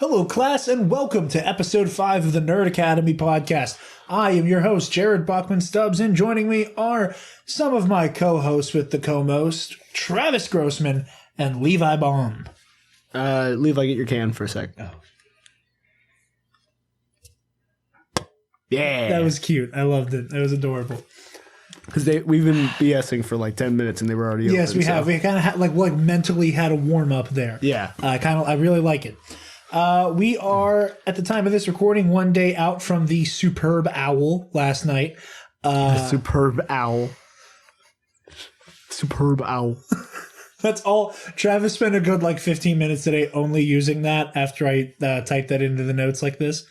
Hello, class, and welcome to episode 5 of the Nerd Academy podcast. I am your host, Jared Bachman-Stubbs, and joining me are some of my co-hosts with the co-most, Travis Grossman and Levi Baum. Levi, get your can for a sec. Oh. Yeah. That was cute. I loved it. It was adorable. Because we've been BSing for like 10 minutes and they were already Yes, open, we have. We kind of like mentally had a warm-up there. Yeah. I really like it. We are, at the time of this recording, one day out from the Superb Owl last night. Superb Owl. Superb Owl. That's all. Travis spent a good 15 minutes today only using that after I typed that into the notes like this.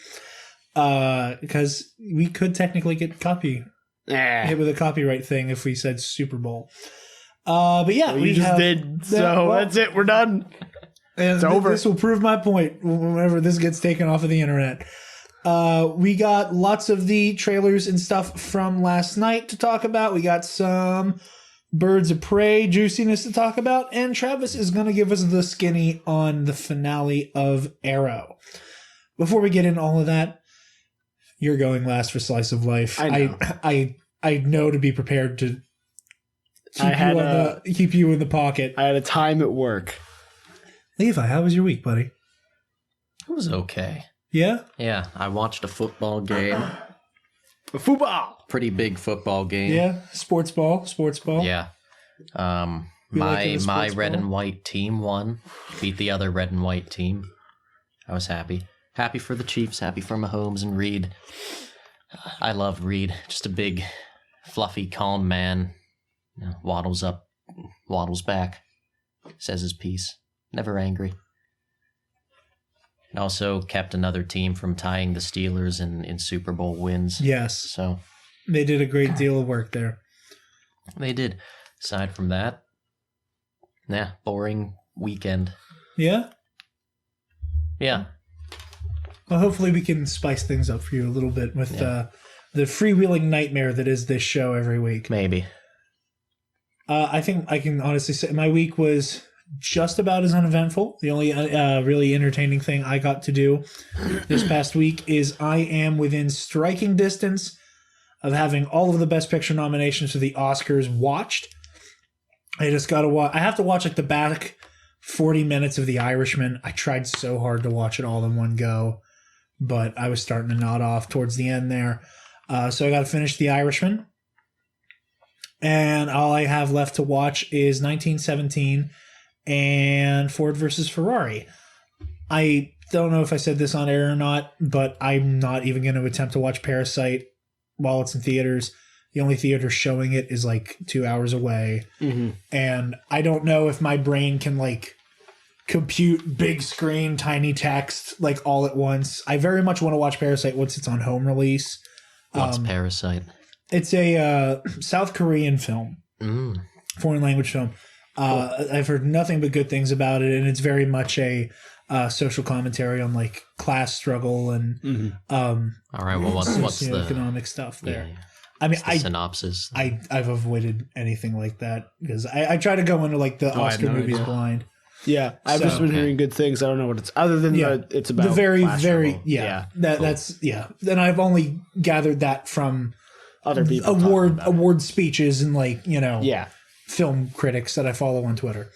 Because we could technically get hit with a copyright thing if we said Super Bowl. But yeah, we just did. That's it. We're done. And it's over. This will prove my point whenever this gets taken off of the internet. We got lots of the trailers and stuff from last night to talk about. We got some Birds of Prey juiciness to talk about. And Travis is going to give us the skinny on the finale of Arrow. Before we get into all of that, you're going last for Slice of Life. I know to be prepared to keep you in the pocket. I had a time at work. Levi, how was your week, buddy? It was okay. Yeah? Yeah, I watched a football game. Football! Pretty big football game. Yeah, sports ball. Yeah. My red and white team won. Beat the other red and white team. I was happy. Happy for the Chiefs, happy for Mahomes and Reed. I love Reed. Just a big, fluffy, calm man. Waddles up, waddles back. Says his piece. Never angry. And also kept another team from tying the Steelers in Super Bowl wins. Yes. So they did a great deal of work there. They did. Aside from that, boring weekend. Yeah? Yeah. Well, hopefully we can spice things up for you a little bit with the freewheeling nightmare that is this show every week. Maybe. I think I can honestly say my week was just about as uneventful. The only really entertaining thing I got to do this past week is I am within striking distance of having all of the Best Picture nominations for the Oscars watched. I just got to watch. I have to watch the back 40 minutes of The Irishman. I tried so hard to watch it all in one go, but I was starting to nod off towards the end there. So I got to finish The Irishman. And all I have left to watch is 1917 and Ford versus Ferrari. I don't know if I said this on air or not, but I'm not even going to attempt to watch Parasite while it's in theaters. The only theater showing it is 2 hours away. Mm-hmm. And I don't know if my brain can compute big screen, tiny text all at once. I very much want to watch Parasite once it's on home release. What's Parasite? It's a South Korean film, foreign language film. I've heard nothing but good things about it, and it's very much a social commentary on class struggle and all right. Well, what's the economic stuff there? Yeah. I mean, synopsis. I've avoided anything like that because I try to go into the Oscar movies blind. Yeah, I've just been hearing good things. I don't know what it's other than it's about the very cool. That's Then I've only gathered that from other people award speeches and film critics that I follow on Twitter.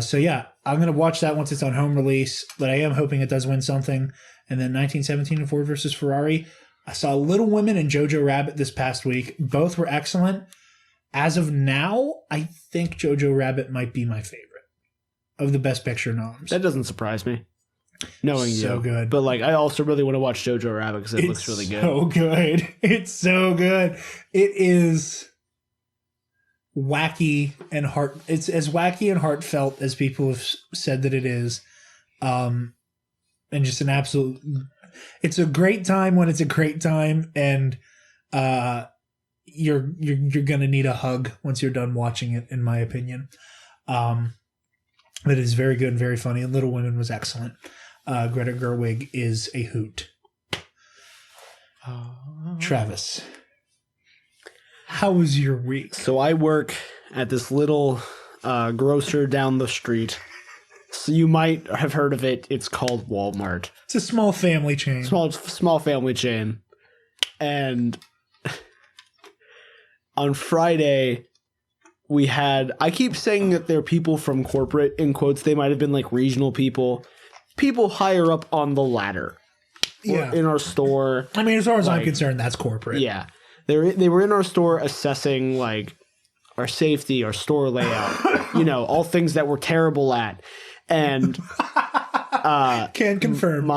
So yeah, I'm gonna watch that once it's on home release, but I am hoping it does win something. And then 1917 and Ford versus Ferrari. I saw Little Women and Jojo Rabbit this past week. Both were excellent. As of now, I think Jojo Rabbit might be my favorite of the Best Picture noms. That doesn't surprise me. Knowing so you. Good. But I also really want to watch Jojo Rabbit because it looks really good. So good. It's so good. It is wacky and it's as wacky and heartfelt as people have said that it is. And just an absolute, it's a great time when it's a great time, and you're gonna need a hug once you're done watching it, in my opinion. But it is very good and very funny, and Little Women was excellent. Greta Gerwig is a hoot. Travis, how was your week? So I work at this little grocer down the street. So you might have heard of it. It's called Walmart. It's a small family chain. Small family chain. And on Friday, I keep saying that they're people from corporate, in quotes. They might have been like regional people higher up on the ladder. Yeah. In our store. I mean, as far as I'm concerned, that's corporate. Yeah. They were in our store assessing like our safety, our store layout, all things that we're terrible at. And can confirm.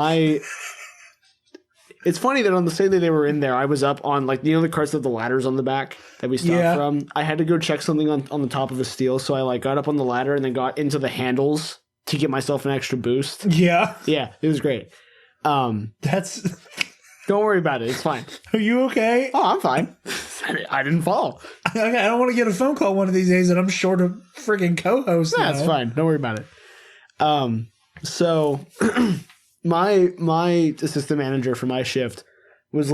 It's funny that on the same day they were in there, I was up on the carts with the ladders on the back that we stopped from. I had to go check something on the top of a steel, so I got up on the ladder and then got into the handles to get myself an extra boost. Yeah. Yeah, it was great. That's... Don't worry about it. It's fine. Are you okay? Oh, I'm fine. I didn't fall. I don't want to get a phone call one of these days that I'm short of friggin' co-host. That's fine. Don't worry about it. So my assistant manager for my shift was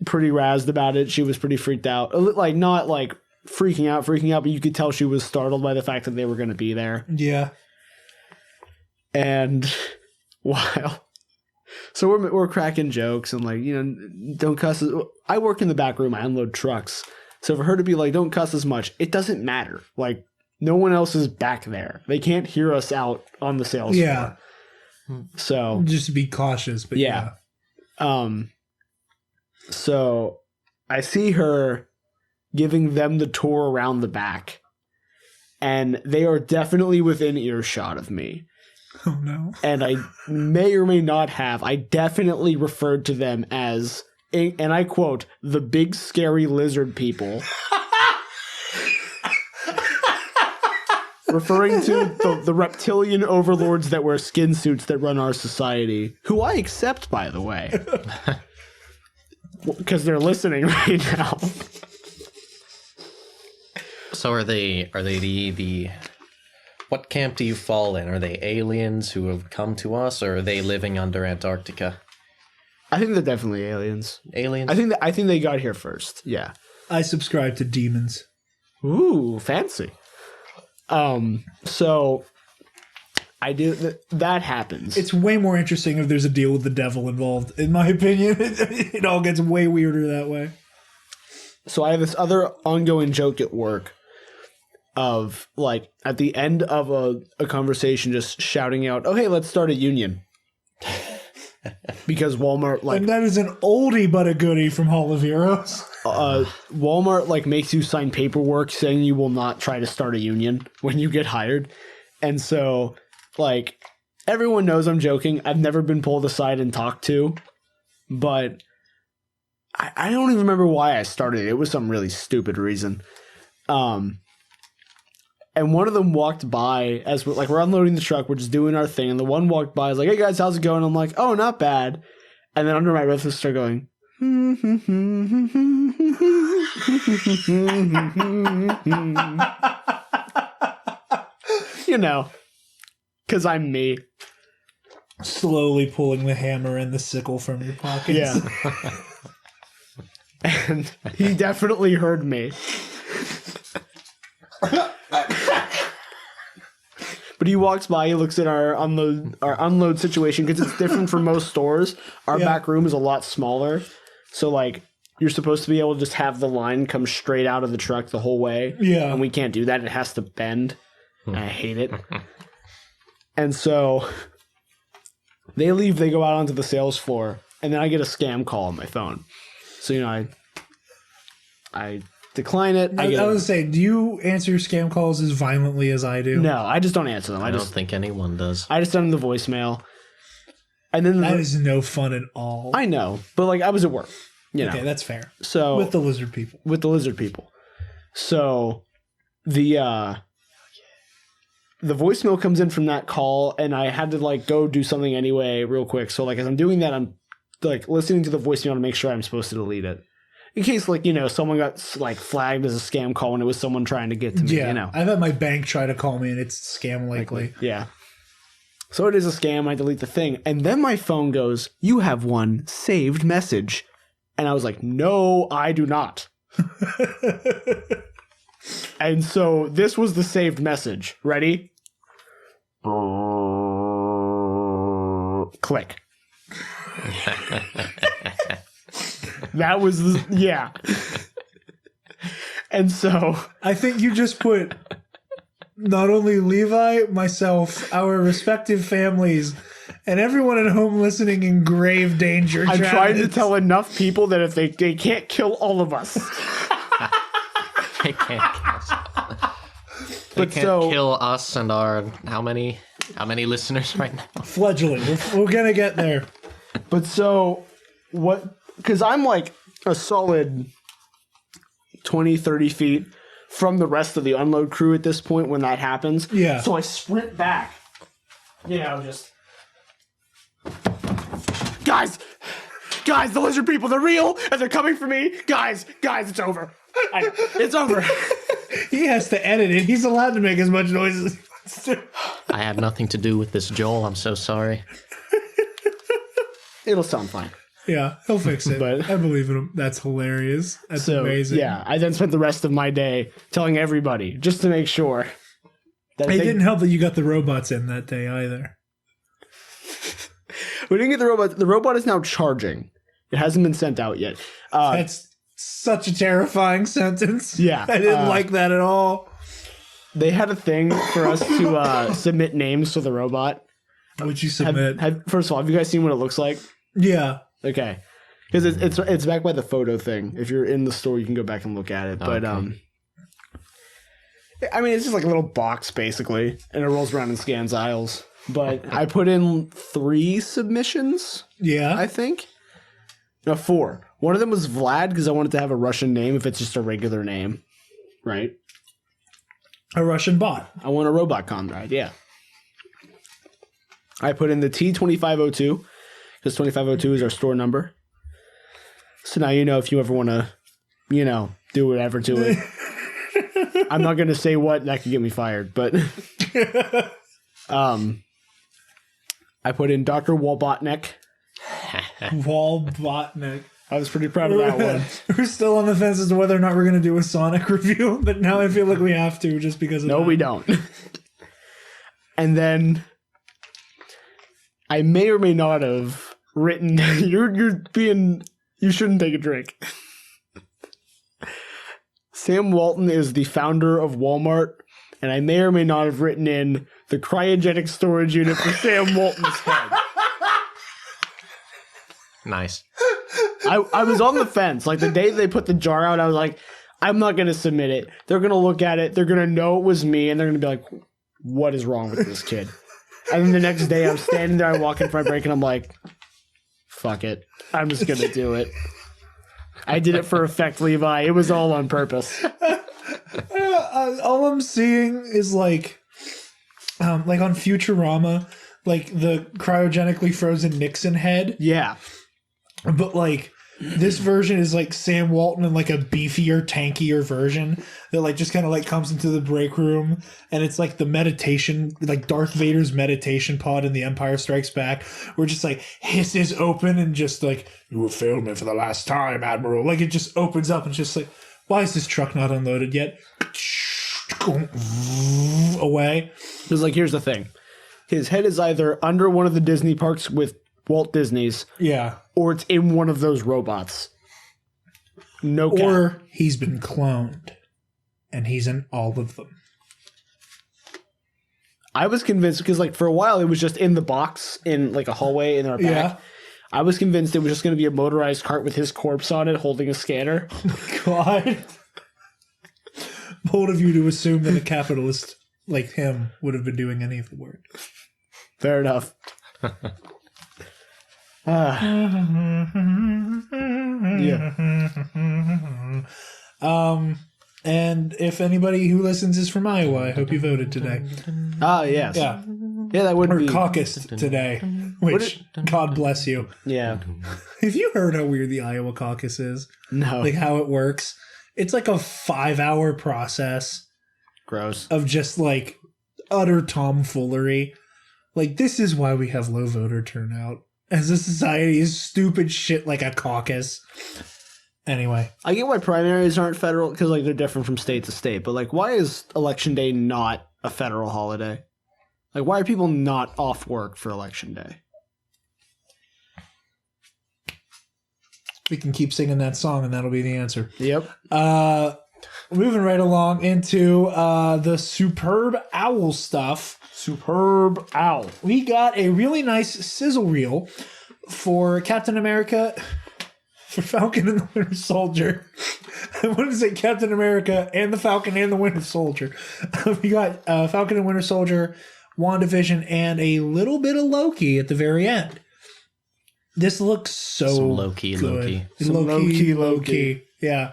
pretty razzed about it. She was pretty freaked out. Not freaking out, but you could tell she was startled by the fact that they were going to be there. Yeah. And so we're cracking jokes and don't cuss. I work in the back room. I unload trucks. So for her to be don't cuss as much, it doesn't matter. No one else is back there. They can't hear us out on the sales floor. So just to be cautious, but yeah. So I see her giving them the tour around the back, and they are definitely within earshot of me. Oh no. And I may or may not have. I definitely referred to them as, and I quote, the big scary lizard people. Referring to the reptilian overlords that wear skin suits that run our society, who I accept, by the way, because they're listening right now. So are they the what camp do you fall in? Are they aliens who have come to us, or are they living under Antarctica? I think they're definitely aliens. Aliens? I think they got here first. Yeah. I subscribe to demons. Ooh, fancy. So I do that happens. It's way more interesting if there's a deal with the devil involved, in my opinion. It all gets way weirder that way. So I have this other ongoing joke at work of at the end of a conversation just shouting out, "Oh, hey, let's start a union." Because Walmart and that is an oldie but a goodie from Hall of Heroes. Walmart makes you sign paperwork saying you will not try to start a union when you get hired. And so everyone knows I'm joking. I've never been pulled aside and talked to, but I don't even remember why I started it. It was some really stupid reason. And one of them walked by as we're unloading the truck. We're just doing our thing. And the one walked by, is like, "Hey guys, how's it going?" I'm like, "Oh, not bad." And then under my breath, I start going, because I'm me. Slowly pulling the hammer and the sickle from your pockets. Yeah. And he definitely heard me. But he walks by, he looks at our unload situation, because it's different from most stores. Our back room is a lot smaller. So you're supposed to be able to just have the line come straight out of the truck the whole way. Yeah. And we can't do that. It has to bend. And I hate it. And so they leave, they go out onto the sales floor, and then I get a scam call on my phone. So, I decline it. I was saying, do you answer your scam calls as violently as I do? No, I just don't answer them. I don't think anyone does. I just send them the voicemail. And then that is no fun at all. I know, but I was at work. Okay, that's fair. So with the lizard people. So the voicemail comes in from that call, and I had to go do something anyway real quick. So as I'm doing that, I'm listening to the voicemail to make sure I'm supposed to delete it. In case, someone got, flagged as a scam call and it was someone trying to get to me, I've had my bank try to call me and it's scam likely. Yeah. So it is a scam. I delete the thing. And then my phone goes, "You have one saved message." And I was like, "No, I do not." And so this was the saved message. Ready? Click. That was yeah. And so I think you just put not only Levi, myself, our respective families, and everyone at home listening in grave danger. I'm Travis. trying to tell enough people that if they can't kill all of us. They can't kill us. They can't kill us and our how many listeners right now? Fledgling. We're gonna get there. But so what? Because I'm like a solid 20, 30 feet from the rest of the unload crew at this point when that happens. Yeah. So I sprint back. You know, just guys, the lizard people, they're real and they're coming for me. Guys, it's over. It's over. He has to edit it. He's allowed to make as much noise as he wants to. I had nothing to do with this, Joel. I'm so sorry. It'll sound fine. Yeah, he'll fix it. But- I believe in him. That's hilarious. That's So, amazing. yeah, I then spent the rest of my day telling everybody just to make sure that It didn't help that you got the robots in that day either. We didn't get the robot. The robot is now charging. It hasn't been sent out yet. That's such a terrifying sentence. Yeah, I didn't like that at all. They had a thing for us to submit names to the robot. What'd you submit? First of all, have you guys seen what it looks like? Yeah. Okay, because it's back by the photo thing. If you're in the store, you can go back and look at it. But Okay. I mean, it's just like a little box basically, and it rolls around and scans aisles. But I put in 3 submissions, Yeah. I think. No, 4. One of them was Vlad because I wanted to have a Russian name if it's just a regular name, right? A Russian bot. I want a robot Conrad, yeah. I put in the T2502 because 2502 is our store number. So now you know if you ever want to, do whatever to it. I'm not going to say what, that could get me fired, but I put in Dr. Walbotnik. Walbotnik. I was pretty proud of that one. We're still on the fence as to whether or not we're going to do a Sonic review, but now I feel like we have to just because of No, that. we don't. And then I may or may not have written you shouldn't take a drink. Sam Walton is the founder of Walmart, and I may or may not have written in the cryogenic storage unit for Sam Walton's head. Nice. I was on the fence. Like the day they put the jar out, I was like, I'm not going to submit it. They're going to look at it. They're going to know it was me, and they're going to be like, what is wrong with this kid? And then the next day, I'm standing there, I walk in for my break, and I'm like, fuck it. I'm just going to do it. I did it for effect, Levi. It was all on purpose. All I'm seeing is like on Futurama, like the cryogenically frozen Nixon head. Yeah. But like this version is like Sam Walton in like a beefier, tankier version that like just kind of like comes into the break room, and it's like the meditation, like Darth Vader's meditation pod in The Empire Strikes Back, where just like hisses open and just like, you will fail me for the last time, Admiral. Like it just opens up and just like, why is this truck not unloaded yet? Away. Because like, here's the thing. His head is either under one of the Disney parks with Walt Disney's, Yeah. or it's in one of those robots. No cap. Or he's been cloned and he's in all of them. I was convinced because like for a while it was just in the box in like a hallway in our back. Yeah. I was convinced it was just going to be a motorized cart with his corpse on it holding a scanner. God. Bold of you to assume that a capitalist like him would have been doing any of the work. Fair enough. Yeah. And if anybody who listens is from Iowa, I hope you voted today. Yes. Yeah. Yeah, that would Or be. caucused today. Which, God bless you. Yeah. Have you heard how weird the Iowa caucus is? No. Like how it works? It's like a 5-hour process Gross. of just like utter tomfoolery. Like, this is why we have low voter turnout. As a society is stupid shit like a caucus. Anyway. I get why primaries aren't federal because like they're different from state to state, but like why is election day not a federal holiday? Like, why are people not off work for election day? We can keep singing that song, and that'll be the answer. Yep. Moving right along into the Superb Owl stuff. Superb Owl. We got a really nice sizzle reel for Captain America, for Falcon and the Winter Soldier. I wanted to say Captain America and the Falcon and the Winter Soldier. We got Falcon and Winter Soldier, WandaVision, and a little bit of Loki at the very end. This looks so Some Loki. Loki. Yeah.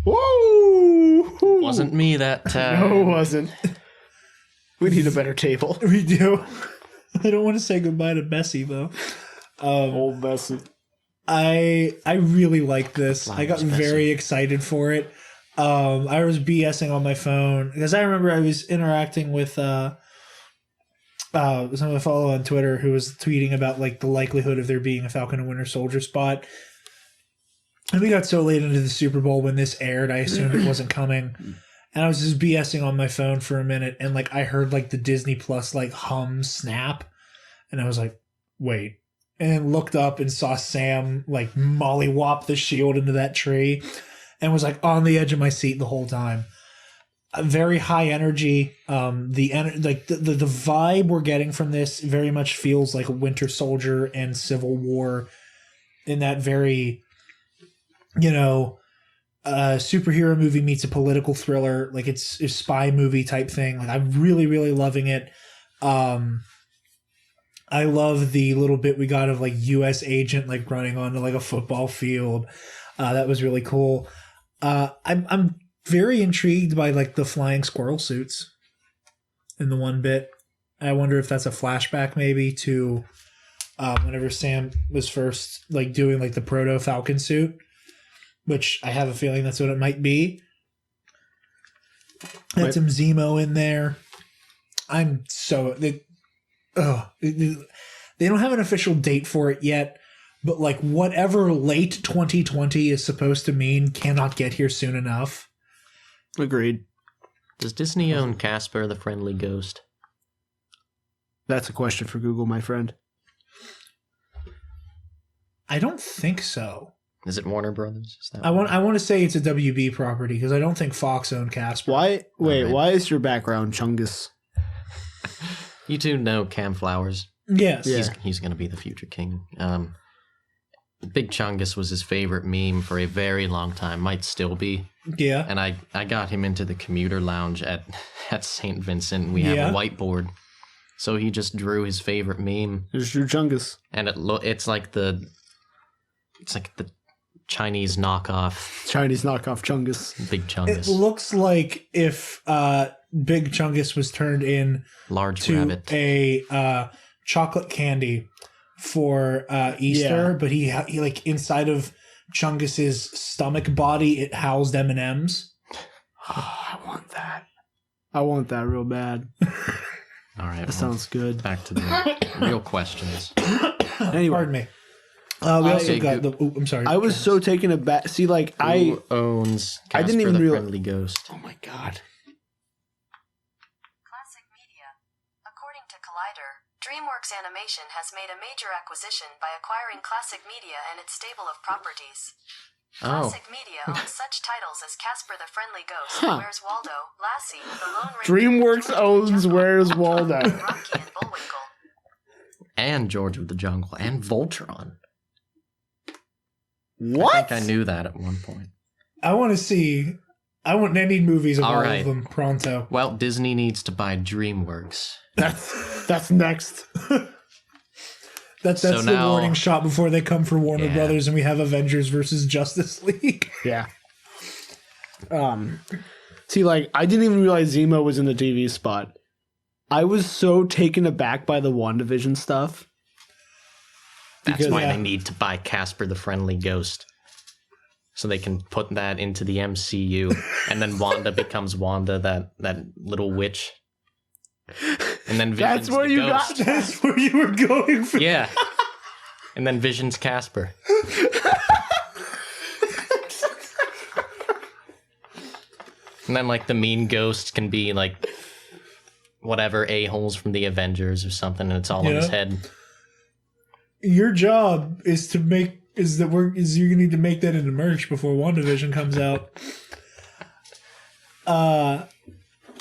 Whoa! Wasn't me that time. No, it wasn't. We need a better table. We do. I don't want to say goodbye to Bessie though. Old Bessie. I really like this. I got Bessie. very excited for it. I was BSing on my phone because I remember I was interacting with someone I follow on Twitter who was tweeting about like the likelihood of there being a Falcon and Winter Soldier spot. And we got so late into the Super Bowl when this aired, I assumed it wasn't coming. And I was just BSing on my phone for a minute, and like I heard like the Disney Plus like hum snap, and I was like, wait. And looked up and saw Sam like mollywop the shield into that tree, and was like on the edge of my seat the whole time. Very high energy. The vibe we're getting from this very much feels like a Winter Soldier and Civil War, in that very, superhero movie meets a political thriller. Like it's a spy movie type thing. Like I'm really, really loving it. I love the little bit we got of like U.S. agent like running onto like a football field. That was really cool. I'm very intrigued by like the flying squirrel suits in the one bit. I wonder if that's a flashback maybe to whenever Sam was first like doing like the proto Falcon suit, which I have a feeling that's what it might be. Had some Zemo in there. I'm so they don't have an official date for it yet, but like whatever late 2020 is supposed to mean cannot get here soon enough. Agreed. Does Disney own Casper the Friendly Ghost? That's a question for Google, my friend. I don't think so. Is it Warner Brothers? Is that I want to say it's a WB property because I don't think Fox owned Casper. Why? Wait, Alright. why is your background Chungus? You two know Cam Flowers. Yes. Yeah. He's going to be the future king. Big Chungus was his favorite meme for a very long time. Might still be. Yeah. And I got him into the commuter lounge at St. Vincent. We have Yeah. a whiteboard. So he just drew his favorite meme. There's your Chungus. And it's like the Chinese knockoff Chinese knockoff Chungus. Big It Chungus. looks like if Big Chungus was turned in Large to rabbit. a chocolate candy for Easter, Yeah. but he like inside of Chungus's stomach body, it housed M&Ms. I want that. I want that real bad. All right. That sounds good. Back to the real questions. Anyway, Pardon me. We also Okay, got the. I'm sorry. I was so taken aback. See, like Who owns Casper I didn't even the real- Friendly Ghost? Oh my god. Classic Media. According to Collider, DreamWorks Animation has made a major acquisition by acquiring Classic Media and its stable of properties. Oh, Classic Media owns such titles as Casper the Friendly Ghost, Huh. Where's Waldo, Lassie, The Lone Ranger, DreamWorks George owns the Jungle, Where's Control, Waldo. Rocky and Bullwinkle. and George of the Jungle and Voltron. What? I think I knew that at one point. I want to see. I need movies of All all right. of them pronto. Well, Disney needs to buy DreamWorks. That's next. That's So the now- warning shot before they come for Warner Yeah. Brothers and we have Avengers versus Justice League. Yeah. See, like, I didn't even realize Zemo was in the TV spot. I was so taken aback by the WandaVision stuff. That's Because- why Yeah. they need to buy Casper the Friendly Ghost. So they can put that into the MCU. And then Wanda becomes Wanda, that little witch. And then Vision's That's where the you got ghost. that. That's where you were going for. Yeah. And then Vision's Casper. And then, like, the mean ghost can be, like, whatever a-holes from the Avengers or something, and it's all in his head. Your job is you're gonna need to make that into merch before WandaVision comes out. The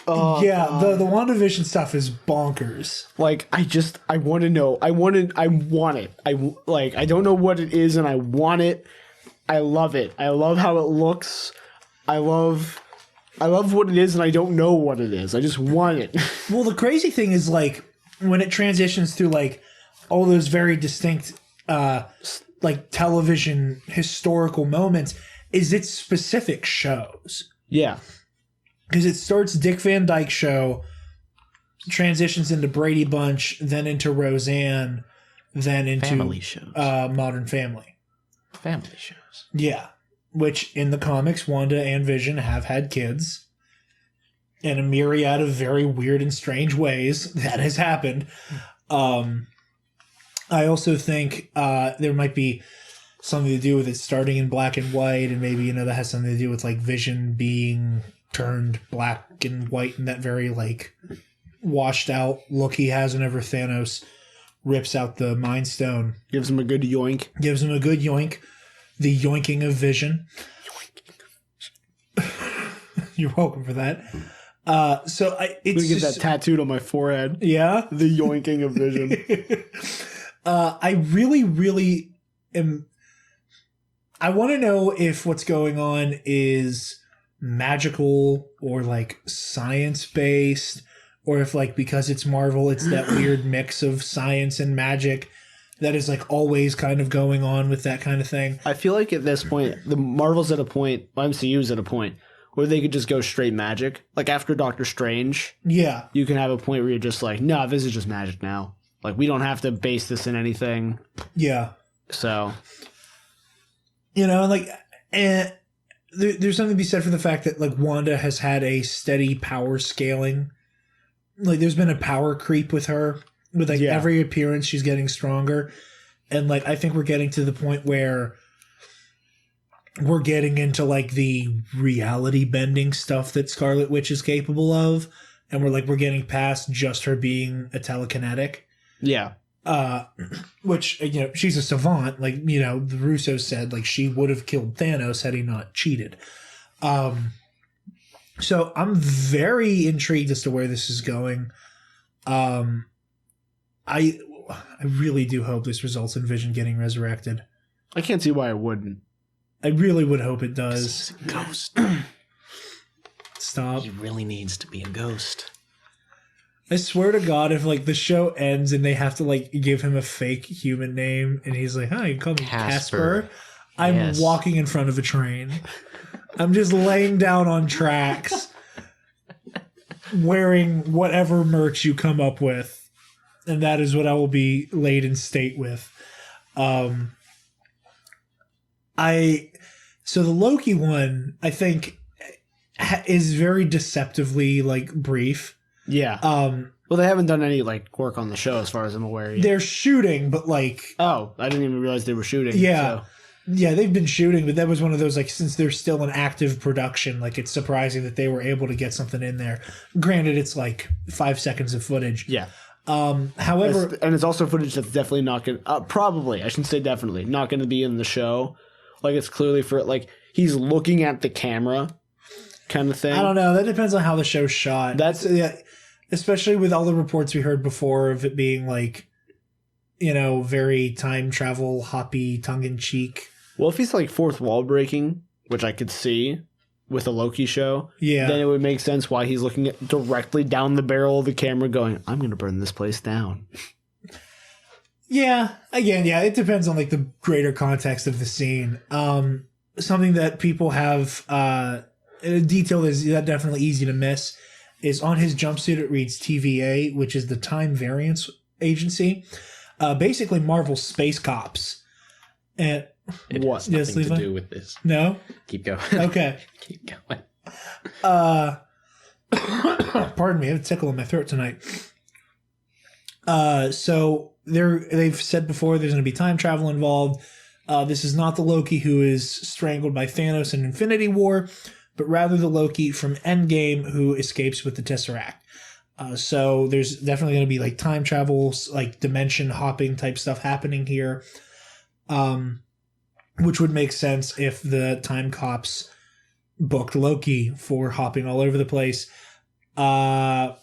WandaVision stuff is bonkers. Like, I want to know. I want it. I don't know what it is, and I want it. I love it. I love how it looks. I love what it is, and I don't know what it is. I just want it. Well, the crazy thing is, like, when it transitions through, like, all those very distinct, like, television historical moments, is its specific shows. Yeah. Because it starts Dick Van Dyke Show, transitions into Brady Bunch, then into Roseanne, then into Family shows. Modern Family. Family shows. Yeah. Which, in the comics, Wanda and Vision have had kids. In a myriad of very weird and strange ways that has happened. I also think there might be something to do with it starting in black and white, and maybe, that has something to do with, like, Vision being turned black and white in that very, like, washed out look he has whenever Thanos rips out the Mind Stone. Gives him a good yoink. Gives him a good yoink. The yoinking of Vision. You're welcome for that. It's I'm gonna get that tattooed on my forehead. Yeah? The yoinking of Vision. I really, really am... I want to know if what's going on is magical or, like, science-based, or if, like, because it's Marvel, it's that weird mix of science and magic that is, like, always kind of going on with that kind of thing. I feel like at this point, the Marvel's at a point, MCU's at a point, where they could just go straight magic. Like, after Doctor Strange, Yeah. you can have a point where you're just like, no, this is just magic now. Like, we don't have to base this in anything. Yeah. So... and there's something to be said for the fact that, like, Wanda has had a steady power scaling. Like, there's been a power creep with her. With, like, every appearance, she's getting stronger. And, like, I think we're getting to the point where we're getting into, like, the reality bending stuff that Scarlet Witch is capable of. And we're getting past just her being a telekinetic. Yeah. Which, she's a savant. Like, the Russos said, like, she would have killed Thanos had he not cheated. So I'm very intrigued as to where this is going. I really do hope this results in Vision getting resurrected. I can't see why I wouldn't. I really would hope it does. He's a ghost. Stop. He really needs to be a ghost. I swear to God, if, like, the show ends and they have to, like, give him a fake human name and he's like, hi, you can call me Casper. I'm walking in front of a train. I'm just laying down on tracks wearing whatever merch you come up with. And that is what I will be laid in state with. So the Loki one, I think, is very deceptively, like, brief. Yeah. Well, they haven't done any, like, work on the show as far as I'm aware yet. They're shooting, but, like... Oh, I didn't even realize they were shooting. Yeah. So. Yeah, they've been shooting, but that was one of those, like, since they're still in active production, like, it's surprising that they were able to get something in there. Granted, it's, like, 5 seconds of footage. Yeah. However... And it's also footage that's definitely not going to... probably, I shouldn't say definitely, not going to be in the show. Like, it's clearly for, like, he's looking at the camera kind of thing. I don't know. That depends on how the show's shot. That's... Yeah, especially with all the reports we heard before of it being, like, very time travel, hoppy, tongue-in-cheek. Well, if he's, like, fourth wall breaking, which I could see with a Loki show, then it would make sense why he's looking directly down the barrel of the camera going, I'm going to burn this place down. Yeah. Again, it depends on, like, the greater context of the scene. Something that people have, a detail is that definitely easy to miss, is on his jumpsuit it reads TVA, which is the Time Variance Agency. Basically Marvel Space Cops. And it has nothing to do with this. No? Keep going. Okay. Keep going. Pardon me, I have a tickle in my throat tonight. So they've said before there's going to be time travel involved. This is not the Loki who is strangled by Thanos in Infinity War, but rather the Loki from Endgame who escapes with the Tesseract. So there's definitely going to be like time travels, like dimension hopping type stuff happening here, which would make sense if the time cops booked Loki for hopping all over the place. We're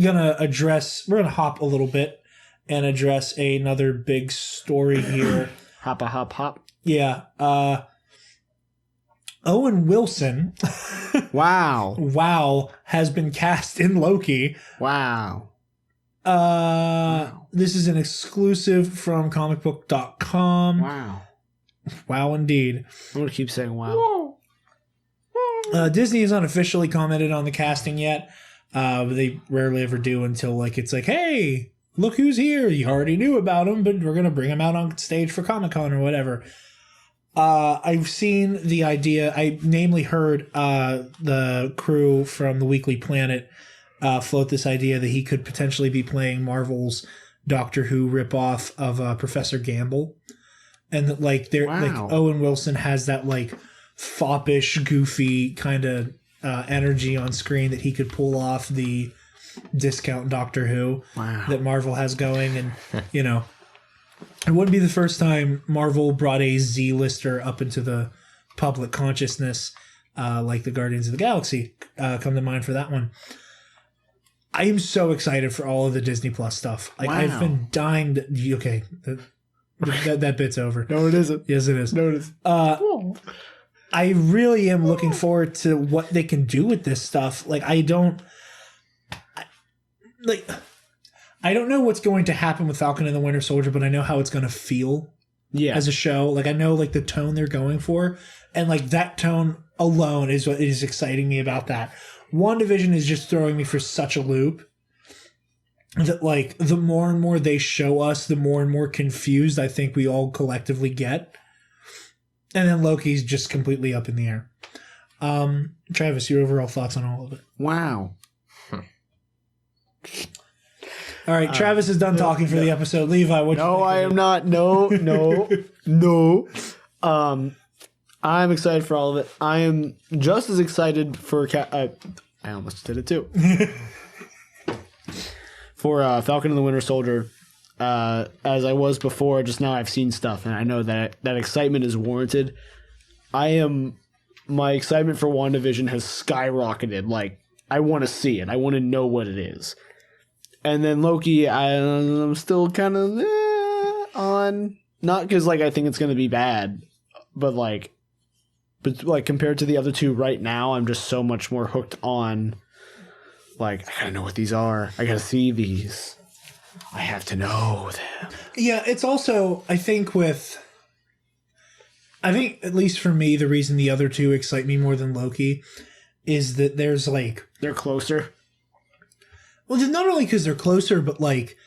gonna hop a little bit and address another big story here. Hop. Yeah. Owen Wilson. Wow. Wow, has been cast in Loki. Wow. This is an exclusive from comicbook.com. Wow. Wow, indeed. I'm going to keep saying wow. Disney has not officially commented on the casting yet. They rarely ever do until like it's like, hey, look who's here. You already knew about him, but we're going to bring him out on stage for Comic-Con or whatever. I've seen the idea. I namely heard the crew from the Weekly Planet float this idea that he could potentially be playing Marvel's Doctor Who ripoff of Professor Gamble, and that like Owen Wilson has that like foppish, goofy kind of energy on screen that he could pull off the discount Doctor Who that Marvel has going, and you know. It wouldn't be the first time Marvel brought a Z-lister up into the public consciousness, like the Guardians of the Galaxy come to mind for that one. I am so excited for all of the Disney Plus stuff. Like I've been dying to... Okay, that bit's over. No, it isn't. Yes, it is. No, it is. I really am looking forward to what they can do with this stuff. Like, I don't know what's going to happen with Falcon and the Winter Soldier, but I know how it's going to feel as a show. Like, I know, like, the tone they're going for. And, like, that tone alone is what is exciting me about that. WandaVision is just throwing me for such a loop that, like, the more and more they show us, the more and more confused I think we all collectively get. And then Loki's just completely up in the air. Travis, your overall thoughts on all of it? Wow. All right, Travis is done talking for the episode. Levi, what? No, I am not. No. I'm excited for all of it. I am just as excited for I almost did it too. For Falcon and the Winter Soldier, as I was before. Just now, I've seen stuff, and I know that excitement is warranted. My excitement for WandaVision has skyrocketed. Like, I want to see it. I want to know what it is. And then Loki, I'm still kind of on. Not because like I think it's going to be bad, but compared to the other two right now, I'm just so much more hooked on. Like, I gotta know what these are. I gotta see these. I have to know them. Yeah, it's also, I think at least for me, the reason the other two excite me more than Loki is that there's like... They're closer. Well, not only because they're closer, but like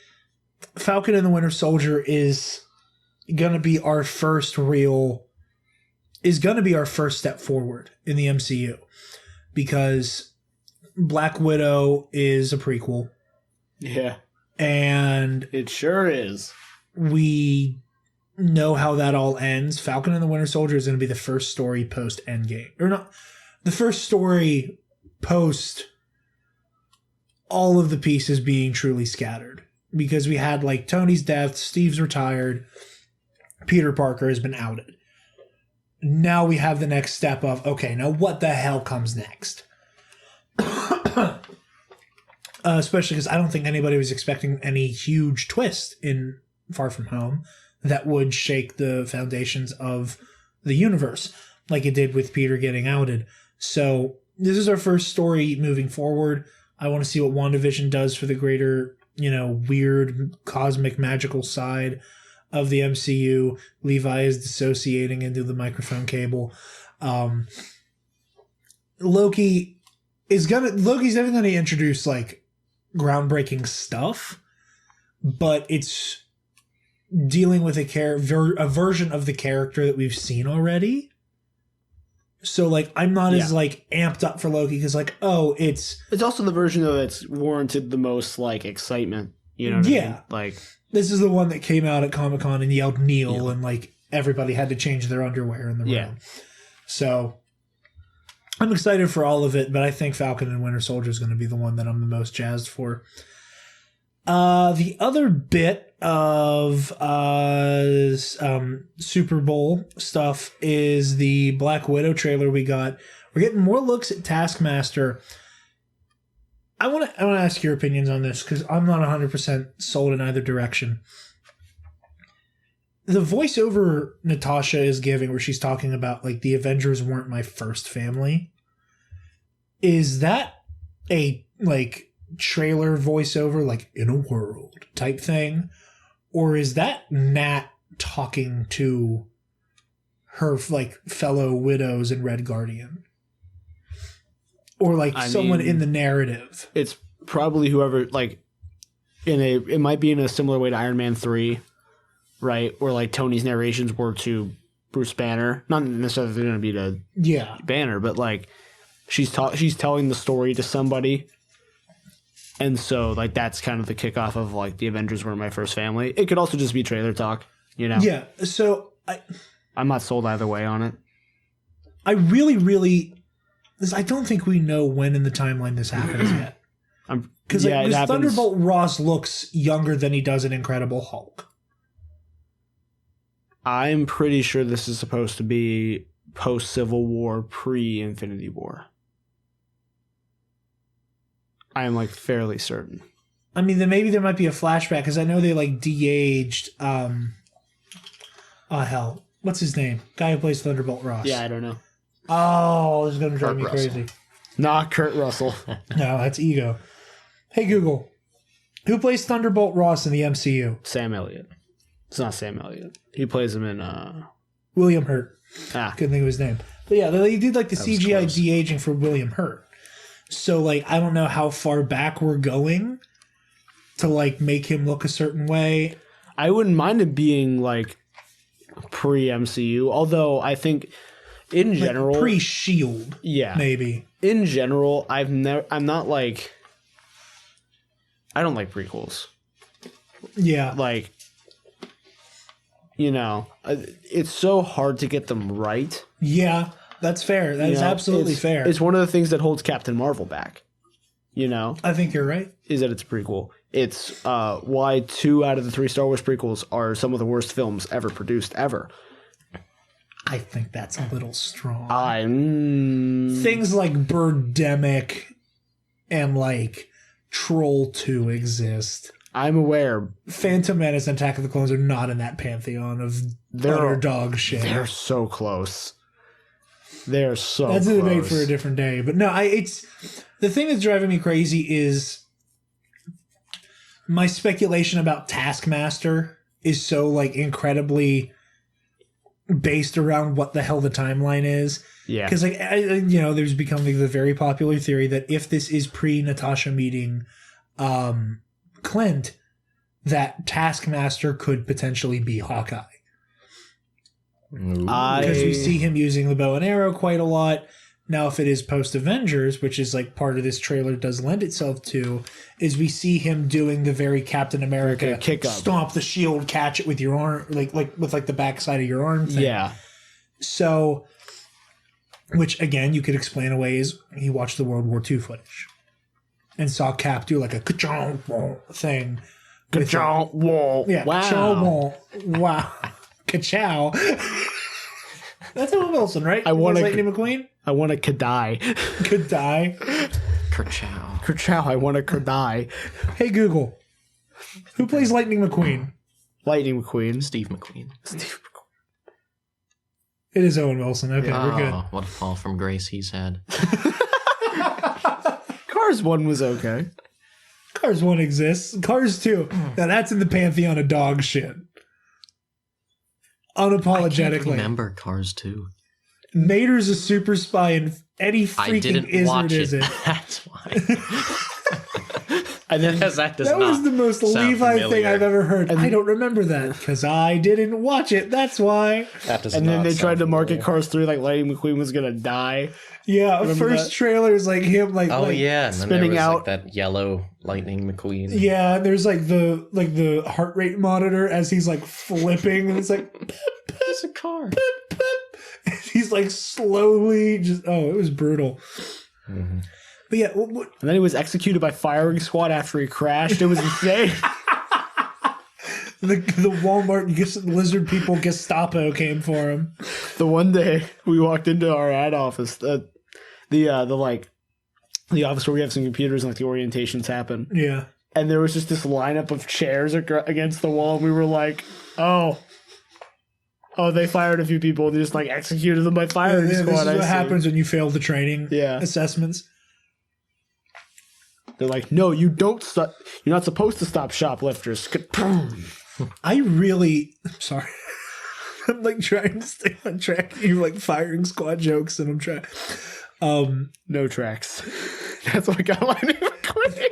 Falcon and the Winter Soldier is going to be our first step forward in the MCU, because Black Widow is a prequel. Yeah. And it sure is. We know how that all ends. Falcon and the Winter Soldier is going to be the first story post Endgame. Or not, the first story post all of the pieces being truly scattered. Because we had like Tony's death, Steve's retired, Peter Parker has been outed. Now we have the next step of, okay, now what the hell comes next? Especially because I don't think anybody was expecting any huge twist in Far From Home that would shake the foundations of the universe like it did with Peter getting outed. So this is our first story moving forward. I want to see what WandaVision does for the greater, weird cosmic magical side of the MCU. Levi is dissociating into the microphone cable. Loki's definitely going to introduce like groundbreaking stuff, but it's dealing with a version of the character that we've seen already. So like I'm not as like amped up for Loki because like, oh, it's also the version that's warranted the most like excitement. You know what I mean? Like, this is the one that came out at Comic-Con and yelled kneel, and like everybody had to change their underwear in the room. So I'm excited for all of it, but I think Falcon and Winter Soldier is going to be the one that I'm the most jazzed for. The other bit of Super Bowl stuff is the Black Widow trailer we got. We're getting more looks at Taskmaster. I want to ask your opinions on this because I'm not 100% sold in either direction. The voiceover Natasha is giving where she's talking about like the Avengers weren't my first family. Is that a like trailer voiceover, like in a world type thing? Or is that Nat talking to her like fellow widows in Red Guardian? Or like someone in the narrative? It's probably whoever, like, it might be in a similar way to Iron Man 3, right? Where like Tony's narrations were to Bruce Banner. Not necessarily going to be to Banner, but like she's telling the story to somebody. And so like that's kind of the kickoff of like the Avengers were my first family. It could also just be trailer talk, you know? Yeah. So I'm not sold either way on it. I don't think we know when in the timeline this happens yet. Because Thunderbolt Ross looks younger than he does in Incredible Hulk. I'm pretty sure this is supposed to be post-Civil War, pre-Infinity War. I am like fairly certain. I mean, then maybe there might be a flashback because I know they like de-aged. Hell, what's his name? Guy who plays Thunderbolt Ross. Yeah, I don't know. Oh, this is gonna drive me crazy. Not Kurt Russell. No, that's Ego. Hey Google, who plays Thunderbolt Ross in the MCU? Sam Elliott. It's not Sam Elliott. He plays him in William Hurt. Ah. Couldn't think of his name. But yeah, they did like the CGI de-aging for William Hurt. So like I don't know how far back we're going to like make him look a certain way. I wouldn't mind it being like pre-MCU, although I think in general, like pre-Shield, maybe. In general, I don't like prequels. Yeah, like, you know, it's so hard to get them right. Yeah, that's fair. That is absolutely fair. It's one of the things that holds Captain Marvel back. You know, I think you're right. Is that it's a prequel. It's why 2 out of the 3 Star Wars prequels are some of the worst films ever produced ever. I think that's a little strong. Things like Birdemic and like Troll 2 exist. I'm aware. Phantom Menace and Attack of the Clones are not in that pantheon of underdog shit. They're so close. They're so That's close. a debate for a different day. But no, it's the thing that's driving me crazy is my speculation about Taskmaster is so like incredibly based around what the hell the timeline is. Yeah. Because like there's becoming the very popular theory that if this is pre-Natasha meeting Clint, that Taskmaster could potentially be Hawkeye. Because we see him using the bow and arrow quite a lot. Now, if it is post-Avengers, which is like part of this trailer does lend itself to, is we see him doing the very Captain America kick up, stomp the shield, catch it with your arm, like with like the backside of your arm thing. Yeah. So, which again, you could explain away is he watched the World War II footage and saw Cap do like a ka-chow thing. Ka-chow wall. Yeah. Wow. Ka-chow. Wow. Ka-chow. That's Owen Wilson, right? I want Lightning McQueen. I want a Kadai. Kadai. Kerchow. Kerchow. I want a Kadai. Hey Google, who plays Lightning McQueen? Lightning McQueen. Steve McQueen. It is Owen Wilson. Okay, we're good. What a fall from grace he's had. Cars 1 was okay. Cars 1 exists. Cars 2. Now that's in the pantheon of dog shit. Unapologetically. I can't remember Cars 2. Mater's a super spy and Eddie I didn't freaking watch Izzard is it. it. That's why. And then that was the most Levi thing I've ever heard. I don't remember that because I didn't watch it. That's why. That does and then not they tried to sound market familiar. Cars 3 like Lightning McQueen was gonna die. Yeah, Remember first that? trailer is like him like Oh yeah, and then spinning there was out. like that yellow Lightning McQueen. Yeah, there's like the heart rate monitor as he's like flipping and it's like It's a car. He's like slowly just. Oh, it was brutal. Mm-hmm. But yeah, And then he was executed by firing squad after he crashed. It was insane. the Walmart lizard people Gestapo came for him. The one day we walked into our ad office, the office where we have some computers and like the orientations happen. Yeah. And there was just this lineup of chairs against the wall. And we were like, oh, they fired a few people and just like executed them by firing This squad. is what happens when you fail the training assessments. They're like, no, you don't. You're not supposed to stop shoplifters. I'm sorry. I'm like trying to stay on track. You're like firing squad jokes, and I'm trying. No tracks. That's what got my name for quitting.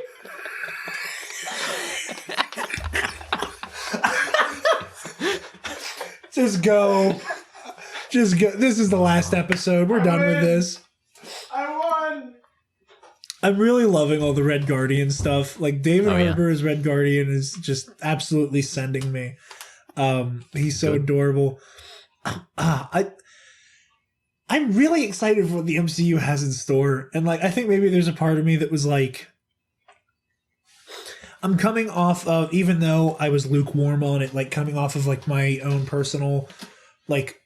Just go. This is the last episode. We're done with this. I won. I'm really loving all the Red Guardian stuff. Like David Harbour as Red Guardian is just absolutely sending me. He's so adorable. I'm really excited for what the MCU has in store. And like I think maybe there's a part of me that was like, I'm coming off of, even though I was lukewarm on it, like coming off of like my own personal like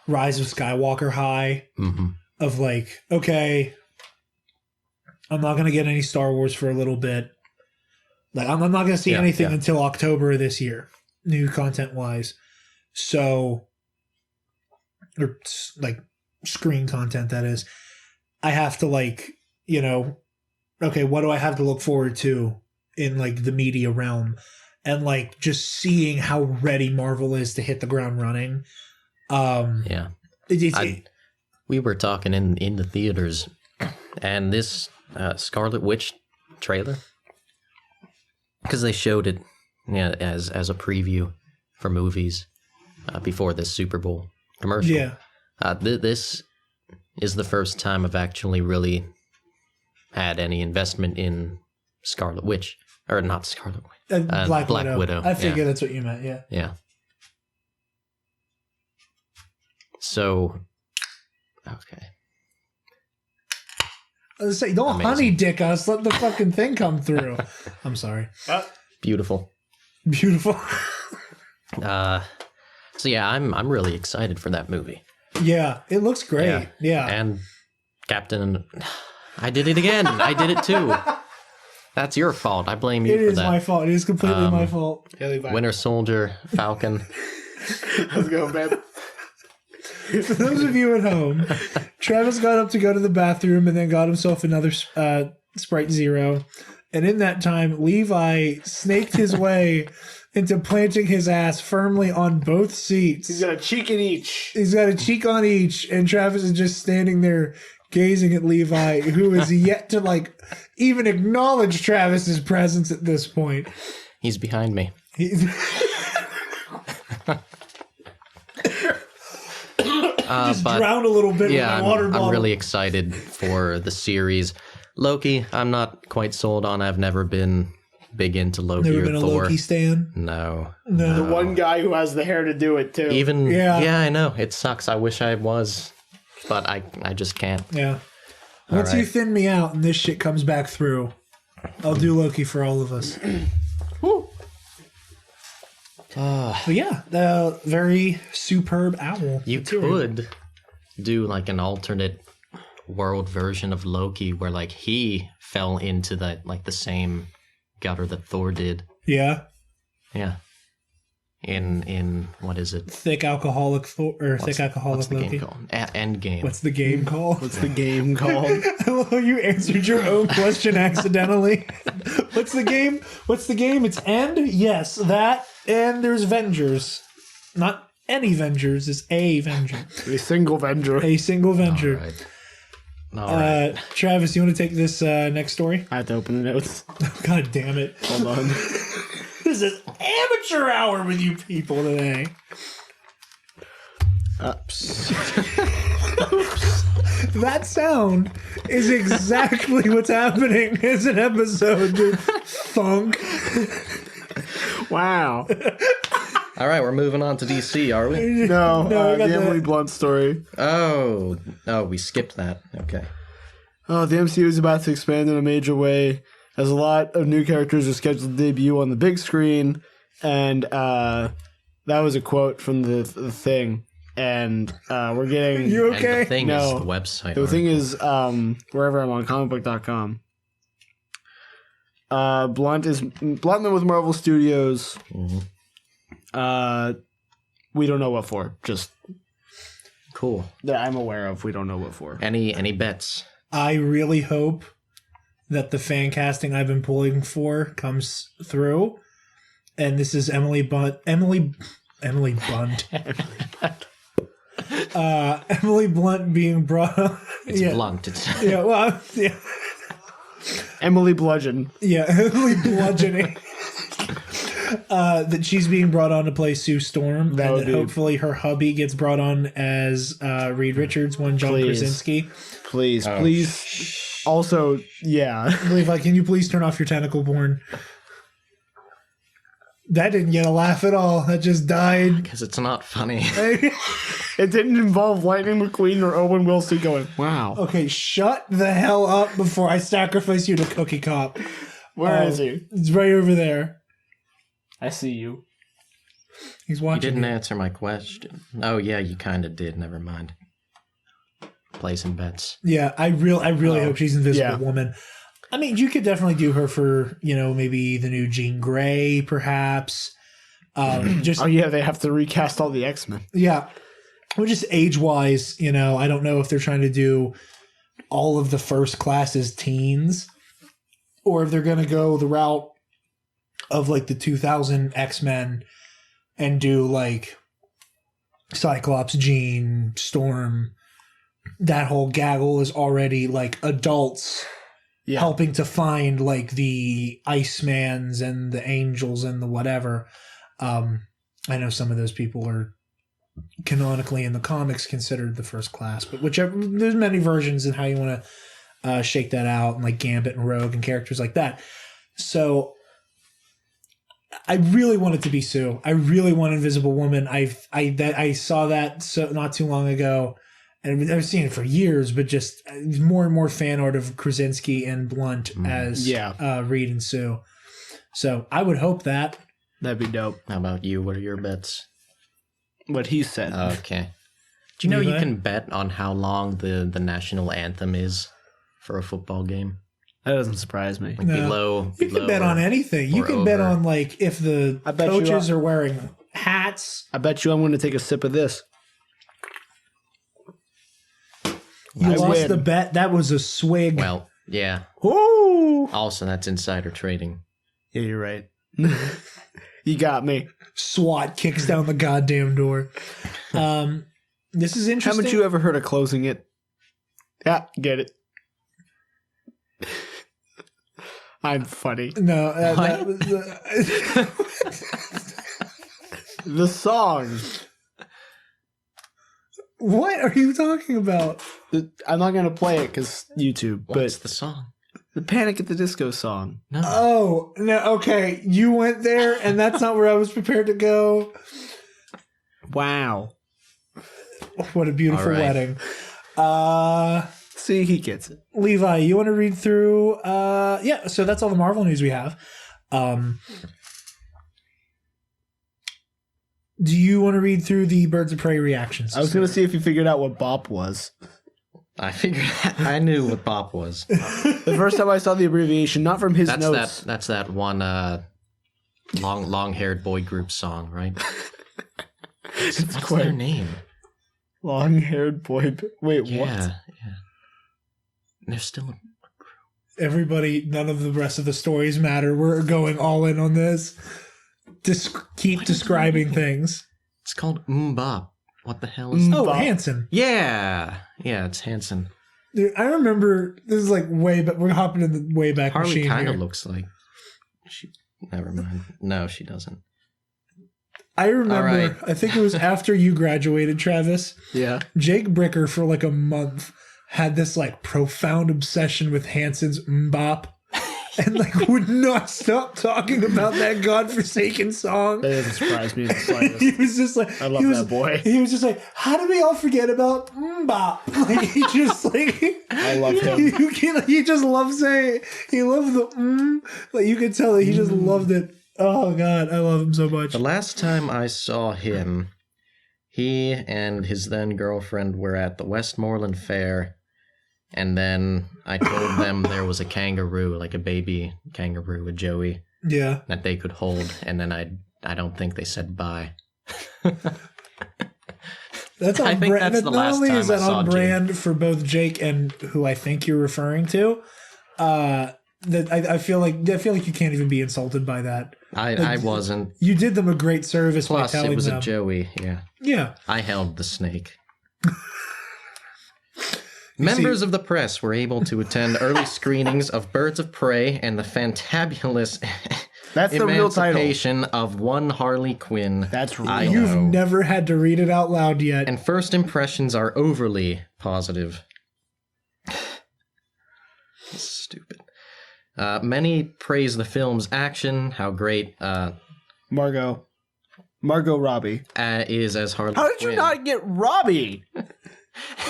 Rise of Skywalker high of like, okay, I'm not going to get any Star Wars for a little bit. Like I'm not going to see anything until October of this year, new content wise. So, or like screen content, that is. I have to like, okay, what do I have to look forward to in like the media realm? And like just seeing how ready Marvel is to hit the ground running. We were talking in the theaters, and this Scarlet Witch trailer, because they showed it as a preview for movies before this Super Bowl commercial. Yeah. This is the first time I've actually really had any investment in Scarlet Witch. Or not Scarlet Witch. Black Widow. I figured that's what you meant, yeah. Yeah. So, okay. I was say, don't honey dick us. Let the fucking thing come through. I'm sorry. Beautiful. Beautiful. So yeah, I'm really excited for that movie. Yeah, it looks great. Yeah. And Captain, I did it again. I did it too. That's your fault. I blame you for that. It is my fault. It is completely my fault. Winter Soldier, Falcon. Let's go, man. For those of you at home, Travis got up to go to the bathroom and then got himself another Sprite Zero. And in that time, Levi snaked his way into planting his ass firmly on both seats. He's got a cheek in each. He's got a cheek on each. And Travis is just standing there gazing at Levi, who is yet to like even acknowledge Travis's presence at this point. He's behind me. Just drowned a little bit with my water bottle. I'm really excited for the series. Loki, I'm not quite sold on. I've never been big into Loki Never or been a Thor. Loki stan? No. The one guy who has the hair to do it too. Yeah, I know. It sucks. I wish I was, but I just can't. Yeah. Once you thin me out and this shit comes back through, I'll do Loki for all of us. But yeah, the very superb owl. You could do like an alternate world version of Loki where like he fell into the same gutter that Thor did. Yeah. Yeah. In what is it? Thick alcoholic Thor or thick alcoholic what's the Loki. game called? Endgame. What's the game called? What's the game called? Oh, you answered your own question accidentally. What's the game? What's the game? It's End? Yes, that. And there's Vengers. Not any Vengers, it's a Venger. A single Venger. A single Venger. All right. Travis, you want to take this next story? I have to open the notes. God damn it. Hold on. This is amateur hour with you people today. Oops. That sound is exactly what's happening as an episode, dude. Thunk. Wow. All right, we're moving on to DC, are we? No, we got the Emily Blunt story. Oh, we skipped that. Okay. Oh, the MCU is about to expand in a major way, as a lot of new characters are scheduled to debut on the big screen, and that was a quote from the thing. And we're getting... You And okay? the thing No. is the website. The thing is, wherever I'm on, comicbook.com. Blunt with Marvel Studios. Mhm. We don't know what for. Just Cool. that I'm aware of. We don't know what for. Any bets? I really hope that the fan casting I've been pulling for comes through. And this is Emily Blunt. Emily Blunt being brought up. It's yeah. blunt. It's Yeah, well, yeah. Emily Bludgeon. Yeah, Emily bludgeoning. That she's being brought on to play Sue Storm, That and would that be- hopefully her hubby gets brought on as Reed Richards, one John Please. Krasinski. Please, Oh, please. Also, yeah. Levi, can you please turn off your tentacle porn? That didn't get a laugh at all. That just died. because it's not funny. It didn't involve Lightning McQueen or Owen Wilson going, wow. Okay, shut the hell up before I sacrifice you to Cookie Cop. Where Oh, is he? It's right over there. I see you. He's You watching. didn't me. answer my question. Oh yeah, you kind of did. Never mind. Placing bets. Yeah, I really hope she's Invisible Yeah. Woman. I mean, you could definitely do her for, maybe the new Jean Grey, perhaps. Just Oh, yeah, they have to recast all the X-Men. yeah, well, just age-wise, I don't know if they're trying to do all of the first class as teens, or if they're going to go the route of like the 2000 X-Men and do like Cyclops, Jean, Storm. That whole gaggle is already like adults Yeah. helping to find like the Icemans and the Angels and the whatever. I know some of those people are canonically in the comics considered the first class, but whichever, there's many versions and how you want to shake that out, and like Gambit and Rogue and characters like that. So I really want it to be Sue. I really want Invisible Woman. I saw that so not too long ago, and I've seen it for years, but just more and more fan art of Krasinski and Blunt as Reed and Sue. So I would hope that. That'd be dope. How about you? What are your bets? What he said. Okay. Do you know you Levi? can bet on how long the national anthem is for a football game? That doesn't surprise me. Like No. below. You can bet or- on anything. You or can bet over. on like if the I bet coaches you are wearing hats. I bet you I'm going to take a sip of this. You I lost win. the bet. That was a swig. Well, yeah. Ooh. Also, that's insider trading. Yeah, you're right. You got me. SWAT kicks down the goddamn door. This is interesting. Haven't you ever heard of closing it? Yeah, get it. I'm funny. No, that was The song. what are you talking about? I'm not going to play it because YouTube, What's but the song? the Panic at the Disco song. No. Oh no, okay, you went there, and that's not where I was prepared to go. Wow. What a beautiful All right. wedding. See, he gets it. Levi, you want to read through? Yeah. So that's all the Marvel news we have. Do you want to read through the Birds of Prey reactions? I was going to see if you figured out what bop was. I figured I knew what bop was. The first time I saw the abbreviation, not from his notes. That's that one long-haired boy group song, right? What's quite- their name? Long-haired boy. Wait, Yeah, what? yeah. They're still. Everybody, none of the rest of the stories matter. We're going all in on this. Keep describing things. It's called Bop. What the hell is? Oh, Bop. Hanson. Yeah, it's Hanson. Dude, I remember this is like way back. We're hopping in the way back Harley machine kind of here. looks like. She. Never mind. No, she doesn't. I remember. All right. I think it was after you graduated, Travis. Yeah. Jake Bricker for like a month had this like profound obsession with Hanson's Mbop. and like would not stop talking about that godforsaken song. That doesn't surprise me in the slightest. He was just like, I love that boy. He was just like, how did we all forget about Mbop? Like he just like, I love him. He just loves saying, he loved the like you could tell that he just loved it. Oh God, I love him so much. The last time I saw him, he and his then girlfriend were at the Westmoreland Fair, and then I told them there was a kangaroo, like a baby kangaroo, a Joey, Yeah, that they could hold, and then I don't think they said bye. that's on I think brand. that's the Not last only time is I that saw on Jake. brand for both Jake and who I think you're referring to, that I feel like you can't even be insulted by that. I wasn't. You did them a great service Plus, by telling it was them. a Joey, yeah. Yeah. I held the snake. Members of the press were able to attend early screenings of Birds of Prey and the fantabulous That's the real title. emancipation of one Harley Quinn. That's real. I You've know. never had to read it out loud yet. And first impressions are overly positive. Stupid. Many praise the film's action, how great Margot Robbie. is as Harley How did you Quinn. not get Robbie?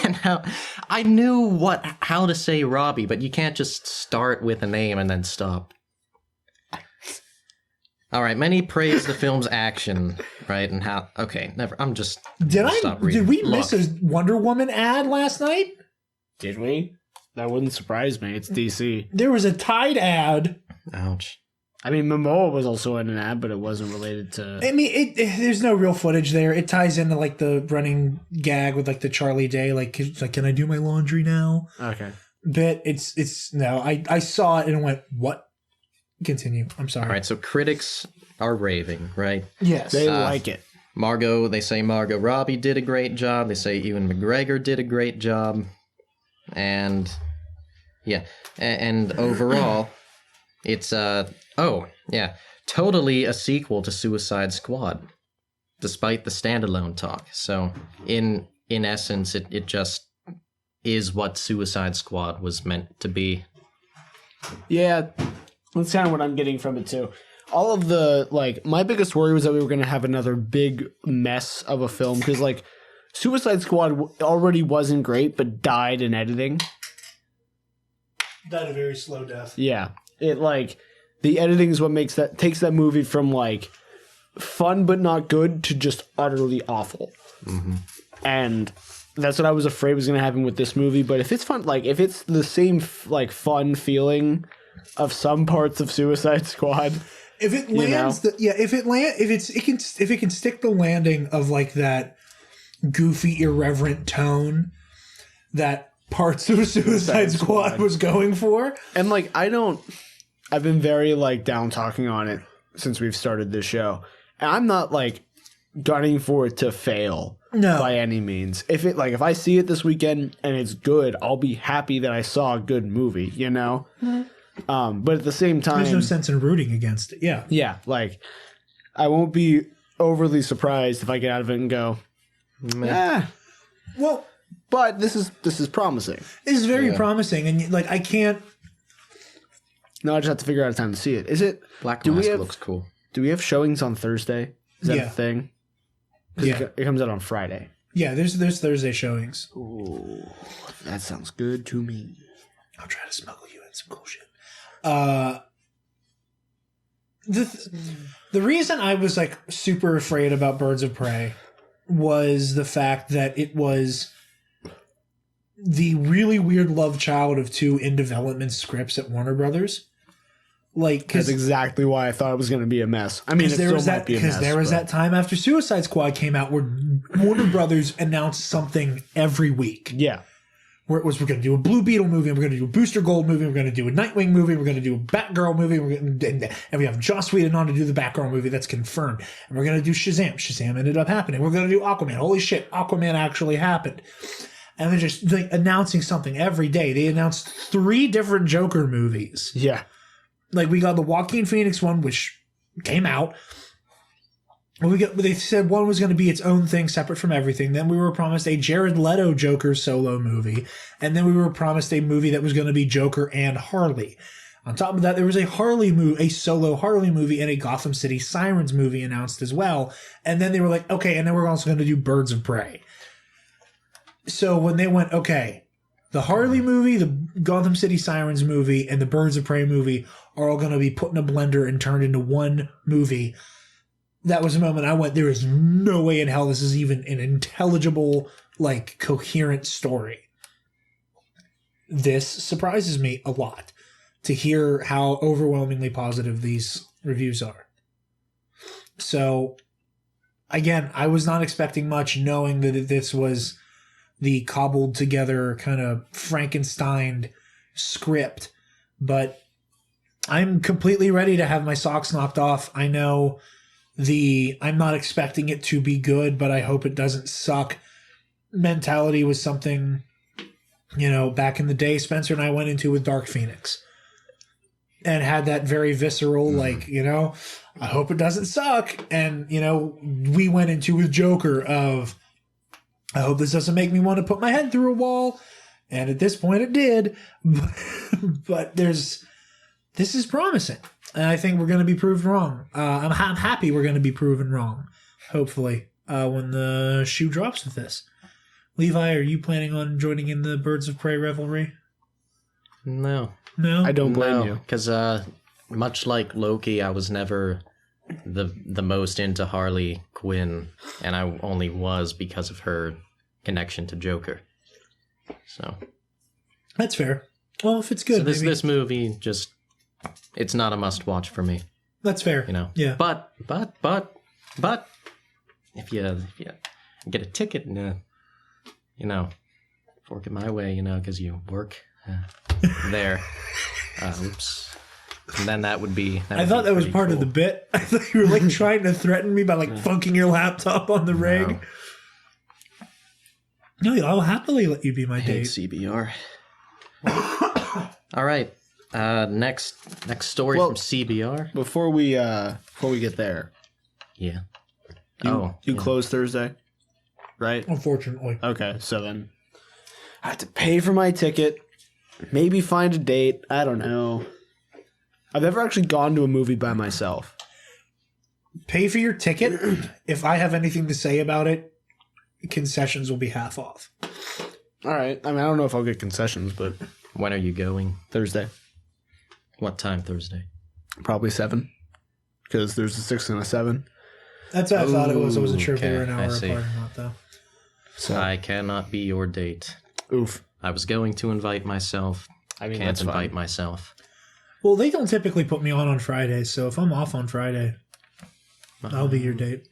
And how I knew how to say Robbie, but you can't just start with a name and then stop. All right, many praise the film's action, right? And how? Okay, never. I'm just. Stop reading. Did we Look, miss a Wonder Woman ad last night? Did we? That wouldn't surprise me. It's DC. There was a Tide ad. Ouch. I mean, Momoa was also in an ad, but it wasn't related to. I mean, there's no real footage there. It ties into like the running gag with like the Charlie Day, like can I do my laundry now? Okay. Bit. It's no. I saw it and went, what? Continue. I'm sorry. All right, so critics are raving, right? Yes. They like it. They say Margot Robbie did a great job. They say Ewan McGregor did a great job. And yeah, and overall, it's totally a sequel to Suicide Squad, despite the standalone talk. So in essence, it just is what Suicide Squad was meant to be. Yeah, that's kind of what I'm getting from it too. All of the my biggest worry was that we were going to have another big mess of a film because Suicide Squad already wasn't great, but died in editing. Died a very slow death. Yeah, it the editing is what takes that movie from fun but not good to just utterly awful. Mm-hmm. And that's what I was afraid was going to happen with this movie. But if it's fun, if it's the same fun feeling of some parts of Suicide Squad, if it lands, if it can stick the landing of that goofy, irreverent tone that parts of Suicide Squad was going for. And I've been very down talking on it since we've started this show. And I'm not gunning for it to fail by any means. If I see it this weekend and it's good, I'll be happy that I saw a good movie, you know? Mm-hmm. But at the same time, there's no sense in rooting against it. Yeah. Yeah. I won't be overly surprised if I get out of it and go, Well, but this is promising. This is very promising, and I can't. No, I just have to figure out a time to see it. Is it Black Mask looks cool. Do we have showings on Thursday? Is that a thing? Yeah, it comes out on Friday. Yeah, there's Thursday showings. Ooh, that sounds good to me. I'll try to smuggle you in some cool shit. The reason I was super afraid about Birds of Prey was the fact that it was the really weird love child of two in development scripts at Warner Brothers. That's exactly why I thought it was going to be a mess. I mean, there was that time after Suicide Squad came out where Warner Brothers announced something every week. Yeah. Where it was, we're going to do a Blue Beetle movie, and we're going to do a Booster Gold movie, and we're going to do a Nightwing movie, and we're going to do a Batgirl movie, and we have Joss Whedon on to do the Batgirl movie. That's confirmed. And we're going to do Shazam. Shazam ended up happening. We're going to do Aquaman. Holy shit, Aquaman actually happened. And they're just announcing something every day. They announced 3 different Joker movies. Yeah. We got the Joaquin Phoenix one, which came out. They said one was going to be its own thing, separate from everything. Then we were promised a Jared Leto Joker solo movie. And then we were promised a movie that was going to be Joker and Harley. On top of that, there was a solo Harley movie, and a Gotham City Sirens movie announced as well. And then they were like, okay, and then we're also going to do Birds of Prey. So when they went, okay, the Harley movie, the Gotham City Sirens movie, and the Birds of Prey movie are all going to be put in a blender and turned into one movie. That was a moment I went, there is no way in hell this is even an intelligible, like, coherent story. This surprises me a lot to hear how overwhelmingly positive these reviews are. So, again, I was not expecting much, knowing that this was the cobbled together kind of Frankenstein script, but I'm completely ready to have my socks knocked off. I know I'm not expecting it to be good, but I hope it doesn't suck mentality was something, back in the day, Spencer and I went into with Dark Phoenix and had that very visceral, I hope it doesn't suck. And, we went into with Joker of, I hope this doesn't make me want to put my head through a wall. And at this point it did, but this is promising. And I think we're going to be proved wrong. I'm happy we're going to be proven wrong, hopefully, when the shoe drops with this. Levi, are you planning on joining in the Birds of Prey revelry? No. No? I don't blame you. Because much like Loki, I was never the most into Harley Quinn, and I only was because of her connection to Joker. So that's fair. Well, if it's good, so this movie just, it's not a must watch for me. That's fair. Yeah. But if you get a ticket and fork it my way, because you work there. Oops. And then that would be. I thought that was part of the bit. I thought you were trying to threaten me by funking your laptop on the rig. No, I'll happily let you be my date. CBR. All right. Next story from CBR. Before we get there. Yeah. You close Thursday, right? Unfortunately. Okay, so then I have to pay for my ticket. Maybe find a date. I don't know. I've never actually gone to a movie by myself. Pay for your ticket. If I have anything to say about it, concessions will be half off. All right. I mean, I don't know if I'll get concessions, but When are you going? Thursday. What time Thursday? Probably 7. Because there's a 6 and a 7. That's what I thought it was. I wasn't sure if they okay, were an hour I apart see. or not, though. So I cannot be your date. oof. I was going to invite myself. I mean, Can't that's invite fine. myself. Well, they don't typically put me on Fridays, so if I'm off on Friday, I'll be your date.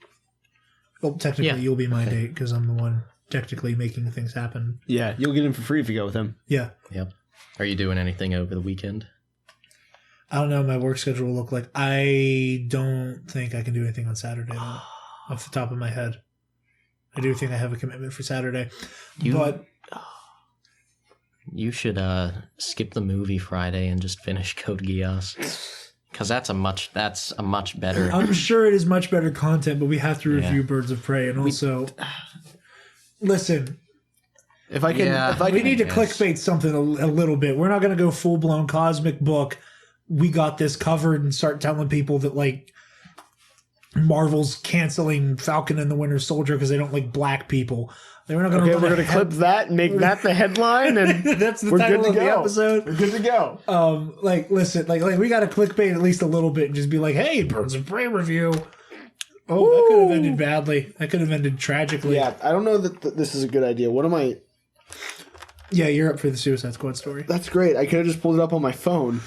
Well, technically, Yeah. you'll be my date because I'm the one technically making things happen. Yeah, you'll get in for free if you go with him. Yeah. Yep. Are you doing anything over the weekend? I don't know what my work schedule will look like. I don't think I can do anything on Saturday, though, off the top of my head. I do think I have a commitment for Saturday. But You should skip the movie Friday and just finish Code Geass. Because that's a much better. I'm sure it is much better content, but we have to review Birds of Prey. And also, listen, If I can, we need to clickbait something a little bit. We're not going to go full-blown cosmic book. We got this covered and start telling people that, Marvel's canceling Falcon and the Winter Soldier because they don't like black people. We're not going we're going to clip that and make that the headline, and that's the we're title good to of the go. episode. We're good to go. Listen, we got to clickbait at least a little bit and just be like, hey, Birds of Prey review. Oh, that could have ended badly. That could have ended tragically. Yeah, I don't know that this is a good idea. What am I? Yeah, you're up for the Suicide Squad story. That's great. I could have just pulled it up on my phone.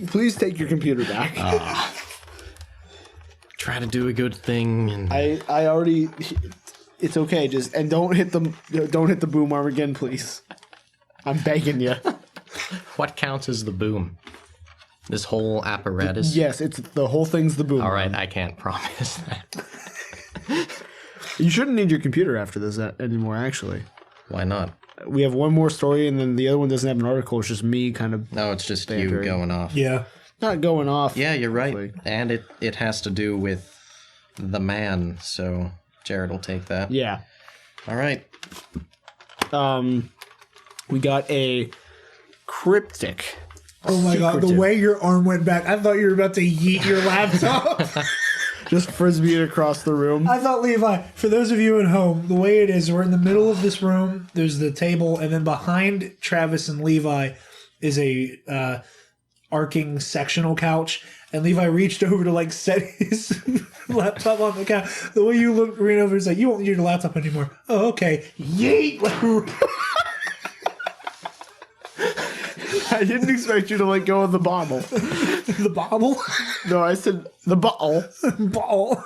Please take your computer back. Try to do a good thing. And I already. It's okay. Just don't hit the boom arm again, please. I'm begging you. what counts as the boom? This whole apparatus? Yes, it's the whole thing's the boom. All right, arm. I can't promise that. You shouldn't need your computer after this anymore. Actually, Why not? we have one more story, and then the other one doesn't have an article. It's just me kind of No, it's just you Bantering. going off. Yeah. not going off. Yeah, you're right. Hopefully. And it has to do with the man, so Jared will take that. Yeah. All right. We got a cryptic. Oh my god, the way your arm went back, I thought you were about to yeet your laptop. Just frisbee it across the room. I thought, Levi, for those of you at home, the way it is, we're in the middle of this room, there's the table, and then behind Travis and Levi is a arcing sectional couch, and Levi reached over to like set his laptop on the couch. The way you looked right over is like, you won't need your laptop anymore. Oh, okay. Yeet! I didn't expect you to let go of the bottle. The bottle? No, I said the bottle. Ball.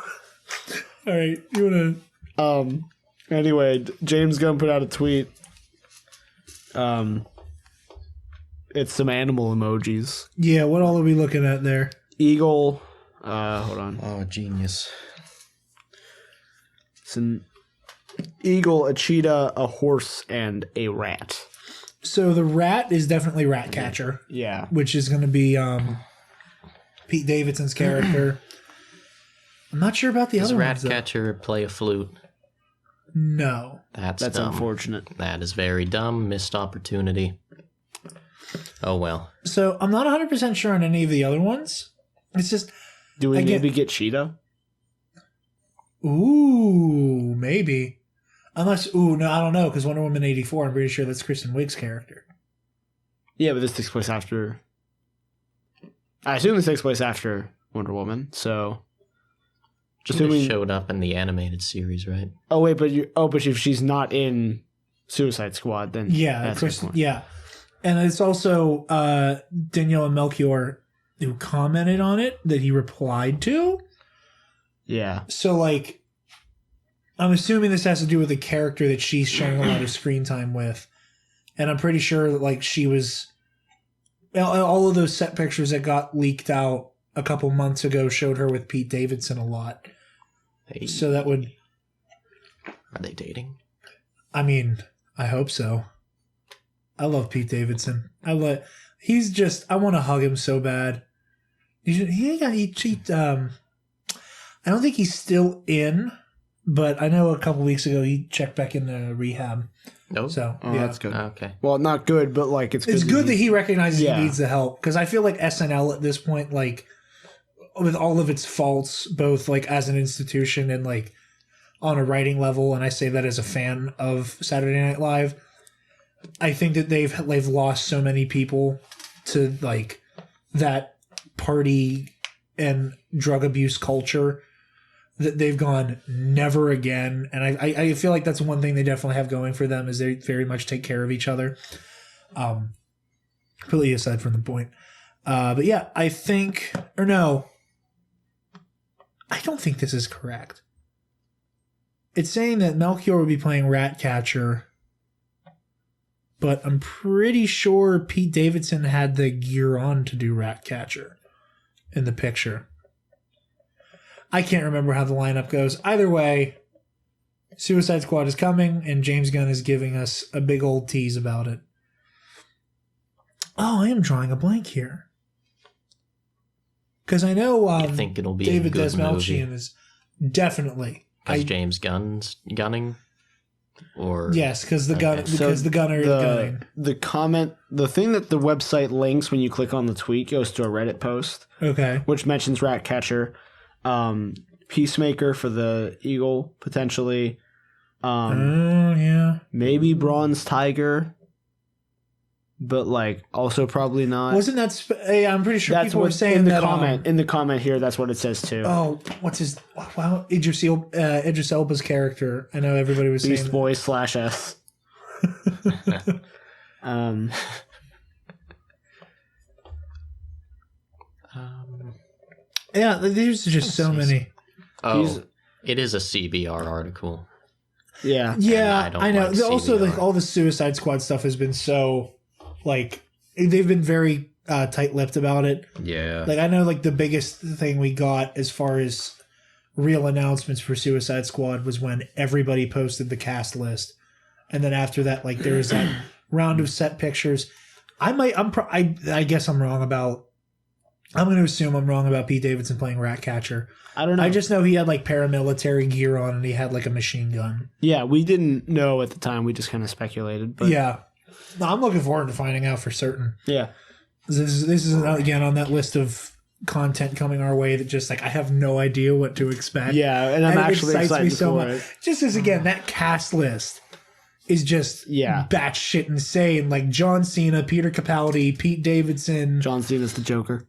All right, you wanna? Anyway, James Gunn put out a tweet. It's some animal emojis. Yeah, what all are we looking at there? Eagle. Hold on. Oh, genius. It's an eagle, a cheetah, a horse, and a rat. So the rat is definitely Ratcatcher, Yeah. which is going to be Pete Davidson's character. I'm not sure about the Does other ones. though. Ratcatcher play a flute? No. That's That's dumb. unfortunate. That is very dumb. Missed opportunity. Oh well. So I'm not 100% sure on any of the other ones. It's just, Do we I maybe get cheetah? ooh, maybe. Unless, no, I don't know, because Wonder Woman 84, I'm pretty sure that's Kristen Wiig's character. Yeah, but this takes place after. I assume this takes place after Wonder Woman. So, She assuming. just showed up in the animated series, right? Oh wait, but if she's not in Suicide Squad, then Yeah, that's a good Kristen, point. yeah. And it's also Danielle and Melchior who commented on it that he replied to. Yeah. So, like, I'm assuming this has to do with the character that she's sharing a lot of screen time with. And I'm pretty sure that, like, she was... All of those set pictures that got leaked out a couple months ago showed her with Pete Davidson a lot. Hey, So that would... are they dating? I mean, I hope so. I love Pete Davidson. He's just... I want to hug him so bad. I don't think he's still in... But I know a couple weeks ago he checked back into rehab. Nope. So Oh, yeah, that's good. Okay. Well, not good, but like it's good. it's good that he recognizes Yeah. he needs the help, because I feel like SNL at this point, like with all of its faults, both like as an institution and like on a writing level, and I say that as a fan of Saturday Night Live, I think that they've lost so many people to like that party and drug abuse culture that they've gone never again. And I feel like that's one thing they definitely have going for them, is they very much take care of each other. Completely aside from the point. But yeah, I don't think this is correct. It's saying that Melchior would be playing Ratcatcher, but I'm pretty sure Pete Davidson had the gear on to do Ratcatcher in the picture. I can't remember how the lineup goes. Either way, Suicide Squad is coming, and James Gunn is giving us a big old tease about it. Oh, I am drawing a blank here. Because I know I think it'll be David a good movie. Desmalchian is definitely... Because James Gunn's gunning? Or Yes, because the Okay. gunner is gunning. The comment, the thing that the website links when you click on the tweet goes to a Reddit post, Okay. which mentions Ratcatcher, Peacemaker for the Eagle potentially, Yeah. maybe Bronze Tiger, but like also probably not. Wasn't that... I'm pretty sure That's people what were saying in the that... comment. In the comment here, that's what it says too. Oh, what's his... Wow, Idris Elba's character. I know everybody was Beast saying... Boy /S. um, Yeah, there's just so many. oh, it is a CBR article. yeah. Yeah, I don't I know. like Also, CBR. like all the Suicide Squad stuff has been so, like, they've been very tight-lipped about it. Yeah. Like, I know, like, the biggest thing we got as far as real announcements for Suicide Squad was when everybody posted the cast list, and then after that, like, there was that round of set pictures. I guess I'm wrong about. I'm going to assume I'm wrong about Pete Davidson playing Ratcatcher. I don't know. I just know he had like paramilitary gear on and he had like a machine gun. Yeah, we didn't know at the time. We just kind of speculated. But Yeah. No, I'm looking forward to finding out for certain. Yeah. This is again on that list of content coming our way that just like I have no idea what to expect. Yeah, and I'm it actually excites excited me so for much. it. Just as again, that cast list is just batshit insane. Like John Cena, Peter Capaldi, Pete Davidson. John Cena's the Joker.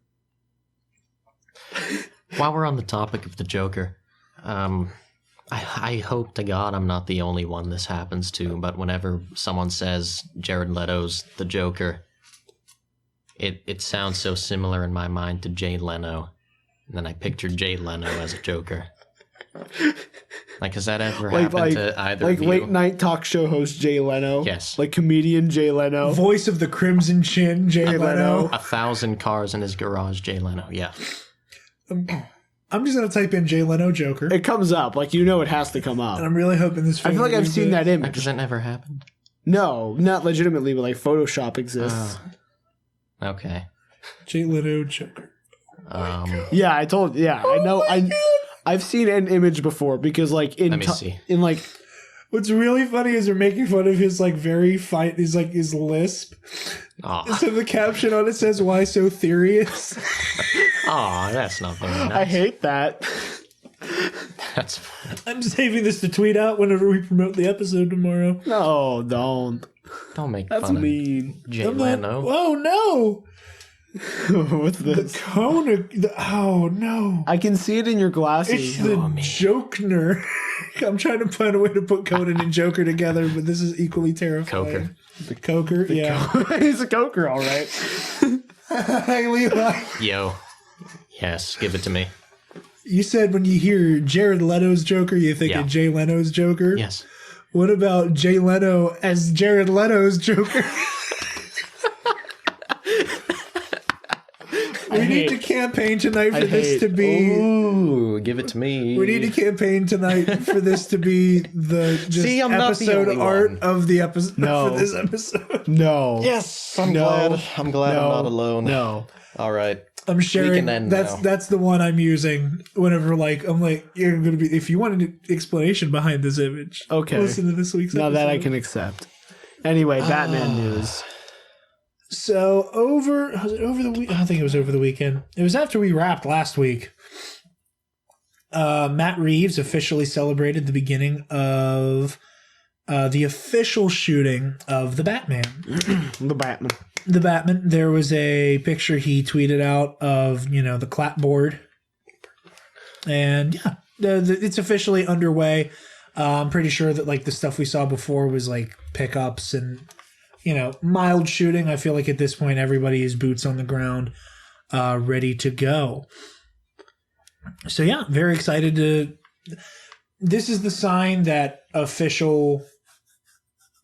While we're on the topic of the Joker, I hope to God I'm not the only one this happens to, but whenever someone says Jared Leto's the Joker, it sounds so similar in my mind to Jay Leno. And then I pictured Jay Leno as a Joker. Like, has that ever happened to either of you? Like late night talk show host Jay Leno? Yes. Like comedian Jay Leno? Voice of the Crimson Chin, Jay Leno. 1,000 cars in his garage, Jay Leno, yeah. I'm just going to type in Jay Leno Joker. It comes up. Like, you know it has to come up. And I'm really hoping this I feel like I've seen that image. Has that never happened? No, not legitimately, but like Photoshop exists. Okay. Jay Leno Joker. Yeah, I know. I've seen an image before because like Let me see. in like What's really funny is they're making fun of his like very fine, his lisp. Aw. So the caption on it says, "Why so serious?" Aw, that's not very nice. I hate that. That's funny. I'm saving this to tweet out whenever we promote the episode tomorrow. No, don't. Don't make That's fun mean. of Jay I'm not- Leno. Oh no! What's The this? Kona. Oh no! I can see it in your glasses. It's the Jokner. I'm trying to find a way to put Conan and Joker together, but this is equally terrifying. Coker. The Coker, yeah. He's a Coker, all right. Hey, Levi. Yo. Yes, give it to me. You said when you hear Jared Leto's Joker, you think Yeah. of Jay Leno's Joker? Yes. What about Jay Leno as Jared Leto's Joker? We need to campaign tonight for this to be... Ooh, give it to me. We need to campaign tonight for this to be the just See, I'm not the episode only art one. of the episode No. for this episode. No. Yes, I'm No. glad. I'm glad I'm No. not alone. No. All right. I'm sharing. can end now. That's the one I'm using whenever I'm like, you're gonna be, if you want an explanation behind this image, Okay. listen to this week's Now episode. that I can accept. Anyway, Batman news. So was it over the week? I don't think it was over the weekend. It was after we wrapped last week. Matt Reeves officially celebrated the beginning of the official shooting of the Batman. The Batman. The Batman. There was a picture he tweeted out of the clapboard, and yeah, it's officially underway. I'm pretty sure that like the stuff we saw before was like pickups and mild shooting. I feel like at this point everybody is boots on the ground, ready to go. So yeah, very excited to. This is the sign that official.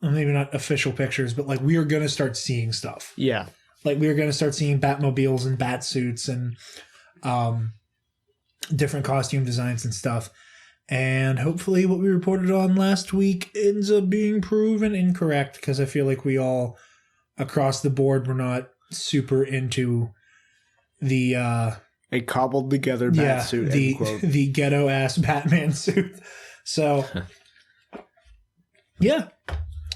Well, maybe not official pictures, but like we are going to start seeing stuff. Yeah. Like we are going to start seeing Batmobiles and bat suits and different costume designs and stuff. And hopefully what we reported on last week ends up being proven incorrect, because I feel like we all across the board were not super into the A cobbled together bat suit. the End quote. the ghetto ass Batman suit. So yeah,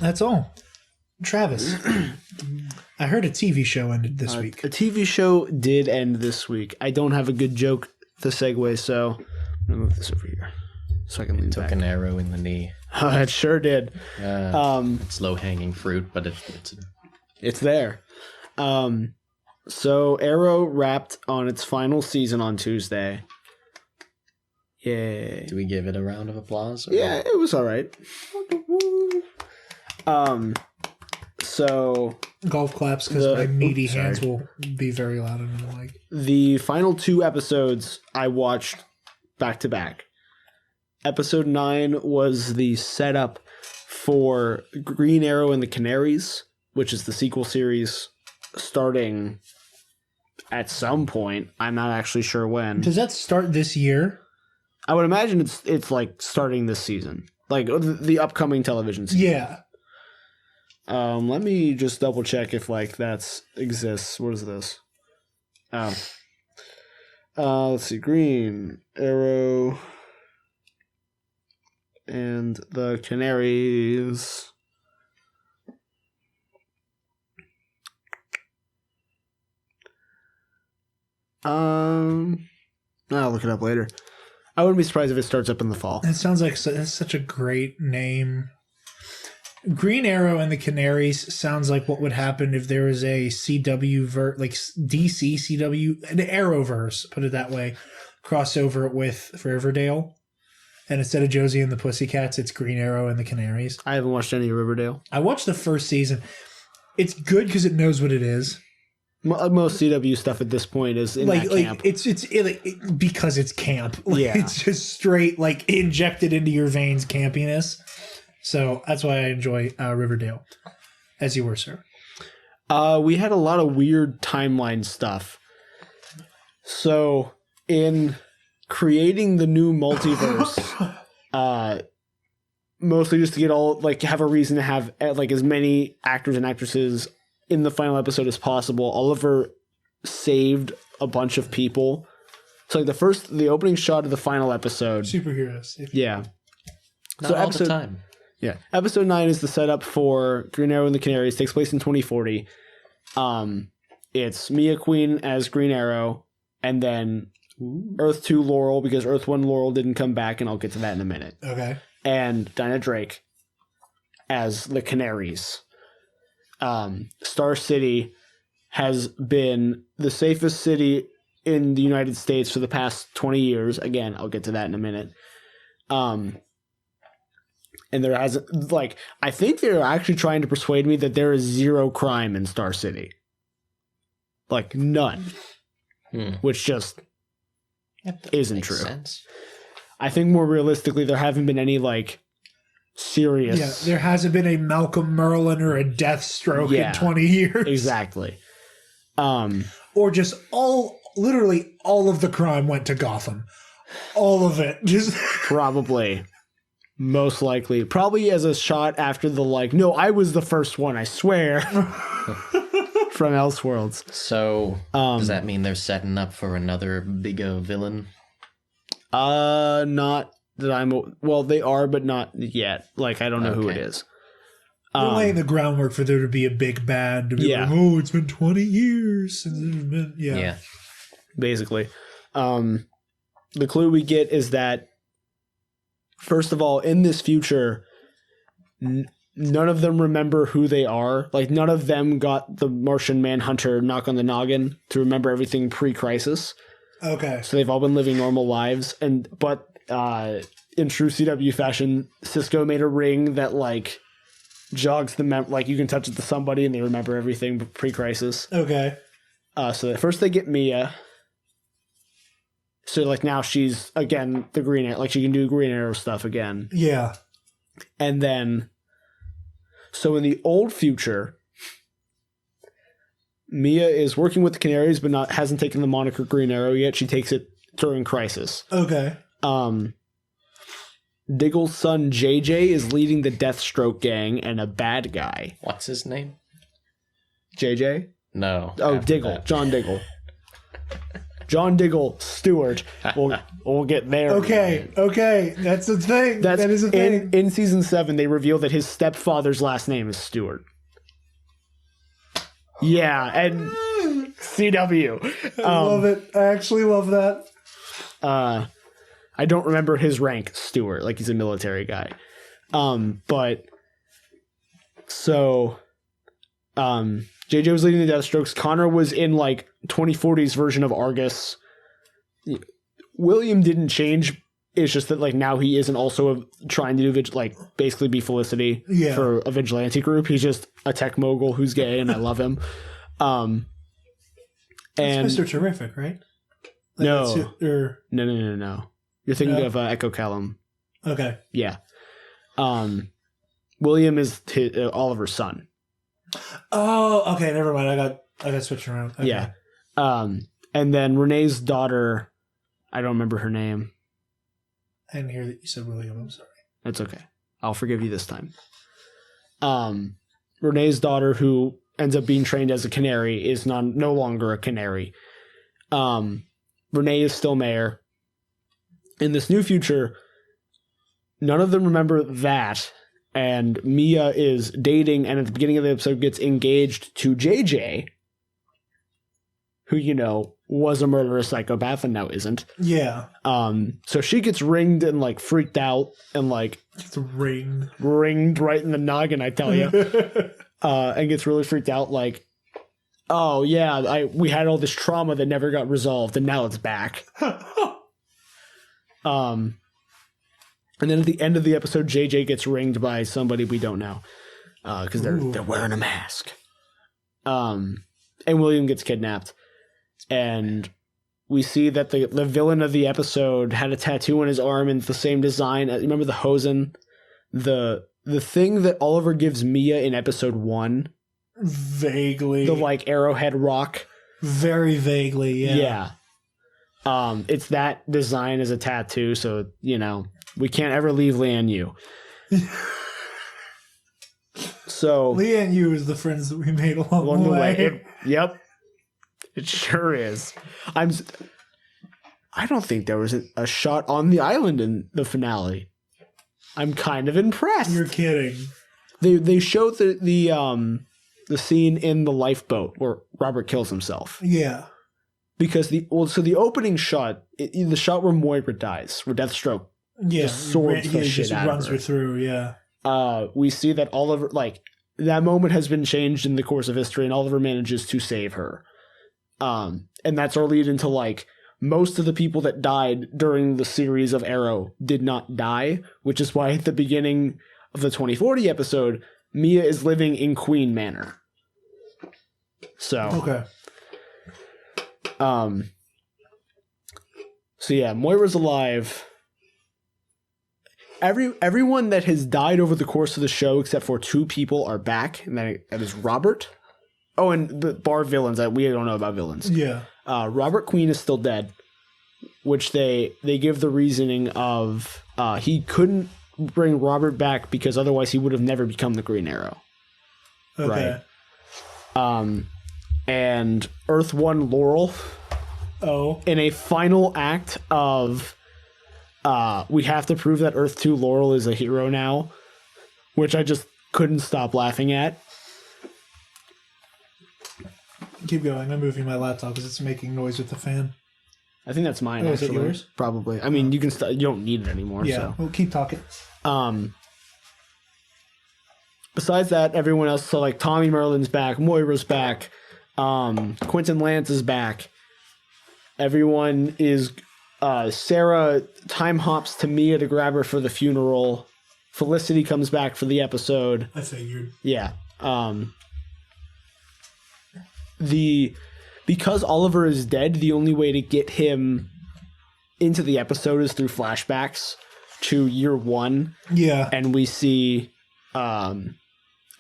that's all. Travis, I heard a TV show ended this week. A TV show did end this week. I don't have a good joke to segue, so I'm gonna move this over here so I can lean Took back. an arrow in the knee. It sure did. It's low-hanging fruit, but It's there. So Arrow wrapped on its final season on Tuesday. Yay. do we give it a round of applause? Or Yeah, it was all right. So Golf claps because The- my meaty oops, sorry. hands will be very loud in the mic. the final 2 episodes I watched back to back. Episode 9 was the setup for Green Arrow and the Canaries, which is the sequel series starting at some point. I'm not actually sure when. Does that start this year? I would imagine it's like starting this season, like the upcoming television season. Yeah. Let me just double check if like that's exists. What is this? Oh. Let's see. Green Arrow and the Canaries. I'll look it up later. I wouldn't be surprised if it starts up in the fall. It sounds like that's such a great name. Green Arrow and the Canaries sounds like what would happen if there was a CW like DC CW, an Arrowverse, put it that way, crossover with Riverdale. And instead of Josie and the Pussycats, it's Green Arrow and the Canaries. I haven't watched any of Riverdale. I watched the first season. It's good because it knows what it is. Most CW stuff at this point is in that camp. It's because it's camp. Yeah. It's just straight injected into your veins campiness. So that's why I enjoy Riverdale. As you were, sir. We had a lot of weird timeline stuff. So in creating the new multiverse, mostly just to get have a reason to have as many actors and actresses in the final episode as possible, Oliver saved a bunch of people. So the opening shot of the final episode. Superheroes. Yeah. Not all the time. Yeah. Episode 9 is the setup for Green Arrow and the Canaries. Takes place in 2040. It's Mia Queen as Green Arrow, and then Earth 2 Laurel, because Earth 1 Laurel didn't come back, and I'll get to that in a minute. Okay. And Dinah Drake as the Canaries. Star City has been the safest city in the United States for the past 20 years. Again, I'll get to that in a minute. And there hasn't, I think they're actually trying to persuade me that there is zero crime in Star City. None. Which just isn't true. Sense. I think more realistically, there haven't been any, serious... Yeah, there hasn't been a Malcolm Merlin or a Deathstroke in 20 years. Exactly. Or just literally all of the crime went to Gotham. All of it. Just Probably. Most likely. Probably as a shot after the no, I was the first one, I swear. From Elseworlds. So, does that mean they're setting up for another big villain? Not that I'm... Well, they are, but not yet. I don't know who it is. they're laying the groundwork for there to be a big bad. To be it's been 20 years since there's been... Yeah. Basically. The clue we get is that first of all, in this future, none of them remember who they are. None of them got the Martian Manhunter knock on the noggin to remember everything pre-crisis. Okay. So they've all been living normal lives. But in true CW fashion, Cisco made a ring that, jogs the you can touch it to somebody and they remember everything pre-crisis. Okay. So at first they get Mia. So, now she's, again, the Green Arrow. She can do Green Arrow stuff again. Yeah. And then, so in the old future, Mia is working with the Canaries, but hasn't taken the moniker Green Arrow yet. She takes it during Crisis. Okay. Diggle's son, JJ, is leading the Deathstroke gang and a bad guy. What's his name? JJ? No. Oh, Diggle. That. John Diggle. John Diggle Stewart. We'll get there. Okay. That's the thing. That is a thing. In season 7, they reveal that his stepfather's last name is Stewart. Yeah, and CW. I love it. I actually love that. I don't remember his rank, Stewart. He's a military guy. But so JJ was leading the Deathstrokes. Connor was in 2040's version of Argus. William didn't change. It's just that now he isn't also trying to do basically be Felicity for a vigilante group. He's just a tech mogul who's gay, and I love him. And that's Mr. Terrific, right? No. No. You're thinking of Echo Callum. Okay. Yeah. William is Oliver's son. Oh, okay. Never mind. I got switched around. Okay. Yeah. And then Renee's daughter, I don't remember her name. I didn't hear that you said William. I'm sorry. That's okay. I'll forgive you this time. Renee's daughter, who ends up being trained as a canary, is no longer a canary. Renee is still mayor. In this new future, none of them remember that. And Mia is dating, and at the beginning of the episode gets engaged to JJ, who, was a murderous psychopath and now isn't. Yeah. So she gets ringed and like freaked out and like It's ringed right in the noggin, I tell you. And gets really freaked out like, oh yeah, we had all this trauma that never got resolved and now it's back. And then at the end of the episode, JJ gets ringed by somebody we don't know. Because they're wearing a mask. And William gets kidnapped. And we see that the villain of the episode had a tattoo on his arm in the same design. Remember the Hosen? The thing that Oliver gives Mia in episode 1. Vaguely. The like arrowhead rock. Very vaguely, yeah. Yeah. It's that design as a tattoo, so you know, we can't ever leave Lian Yu. So Leah and you is the friends that we made along the way. Yep. It sure is. I don't think there was a shot on the island in the finale. I'm kind of impressed. You're kidding. They showed the scene in the lifeboat where Robert kills himself. Yeah. Because the opening shot, the shot where Moira dies, where Deathstroke just swords the shit out runs of her. her through, yeah. We see that Oliver, like, that moment has been changed in the course of history, and Oliver manages to save her. And that's our lead into, like, most of the people that died during the series of Arrow did not die, which is why at the beginning of the 2040 episode, Mia is living in Queen Manor. So. Okay. So yeah, Moira's alive. Everyone that has died over the course of the show, except for 2 people, are back, and that is Robert. Oh, and the bar villains that we don't know about villains. Yeah. Robert Queen is still dead, which they give the reasoning of he couldn't bring Robert back because otherwise he would have never become the Green Arrow. Okay. Right. And Earth One Laurel. Oh. In a final act of we have to prove that Earth 2 Laurel is a hero now, which I just couldn't stop laughing at. Keep going. I'm moving my laptop because it's making noise with the fan. I think that's mine. Oh, is it actually. yours? Probably. I mean, you can you don't need it anymore. Yeah. So. Well, keep talking. Besides that, everyone else. So like Tommy Merlin's back, Moira's back, Quentin Lance is back. Everyone is. Sarah time hops to Mia to grab her for the funeral. Felicity comes back for the episode. I figured. Yeah. Because Oliver is dead, the only way to get him into the episode is through flashbacks to year 1. Yeah. And we see a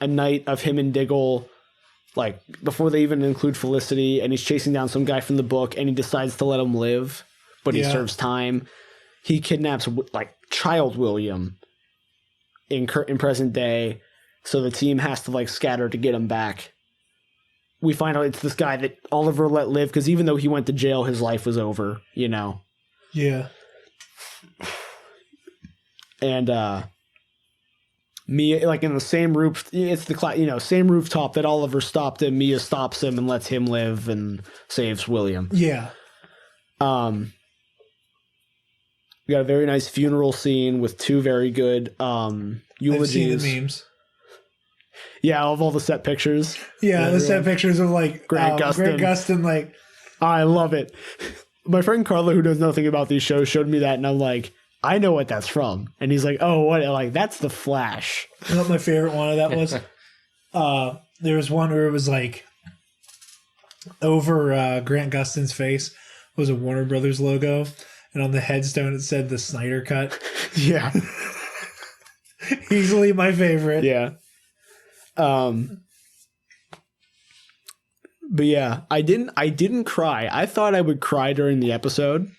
night of him and Diggle, like before they even include Felicity, and he's chasing down some guy from the book, and he decides to let him live, but he serves time. He kidnaps like child William in present day, so the team has to like scatter to get him back. We find out it's this guy that Oliver let live because even though he went to jail, his life was over, you know. Yeah. And Mia, like in the same roof, it's the same rooftop that Oliver stopped him. Mia stops him and lets him live and saves William. Yeah. We got a very nice funeral scene with 2 very good eulogies. I've seen the memes. Yeah, of all the set pictures. Yeah, the set pictures of like Grant Gustin, like. I love it. My friend Carla, who knows nothing about these shows, showed me that, and I'm like, I know what that's from. And he's like, oh, what? I'm like, that's The Flash. You know what my favorite one of that was? There was one where it was like over Grant Gustin's face was a Warner Brothers logo, and on the headstone it said the Snyder Cut. Yeah. Easily my favorite. Yeah. But yeah, I didn't cry. I thought I would cry during the episode,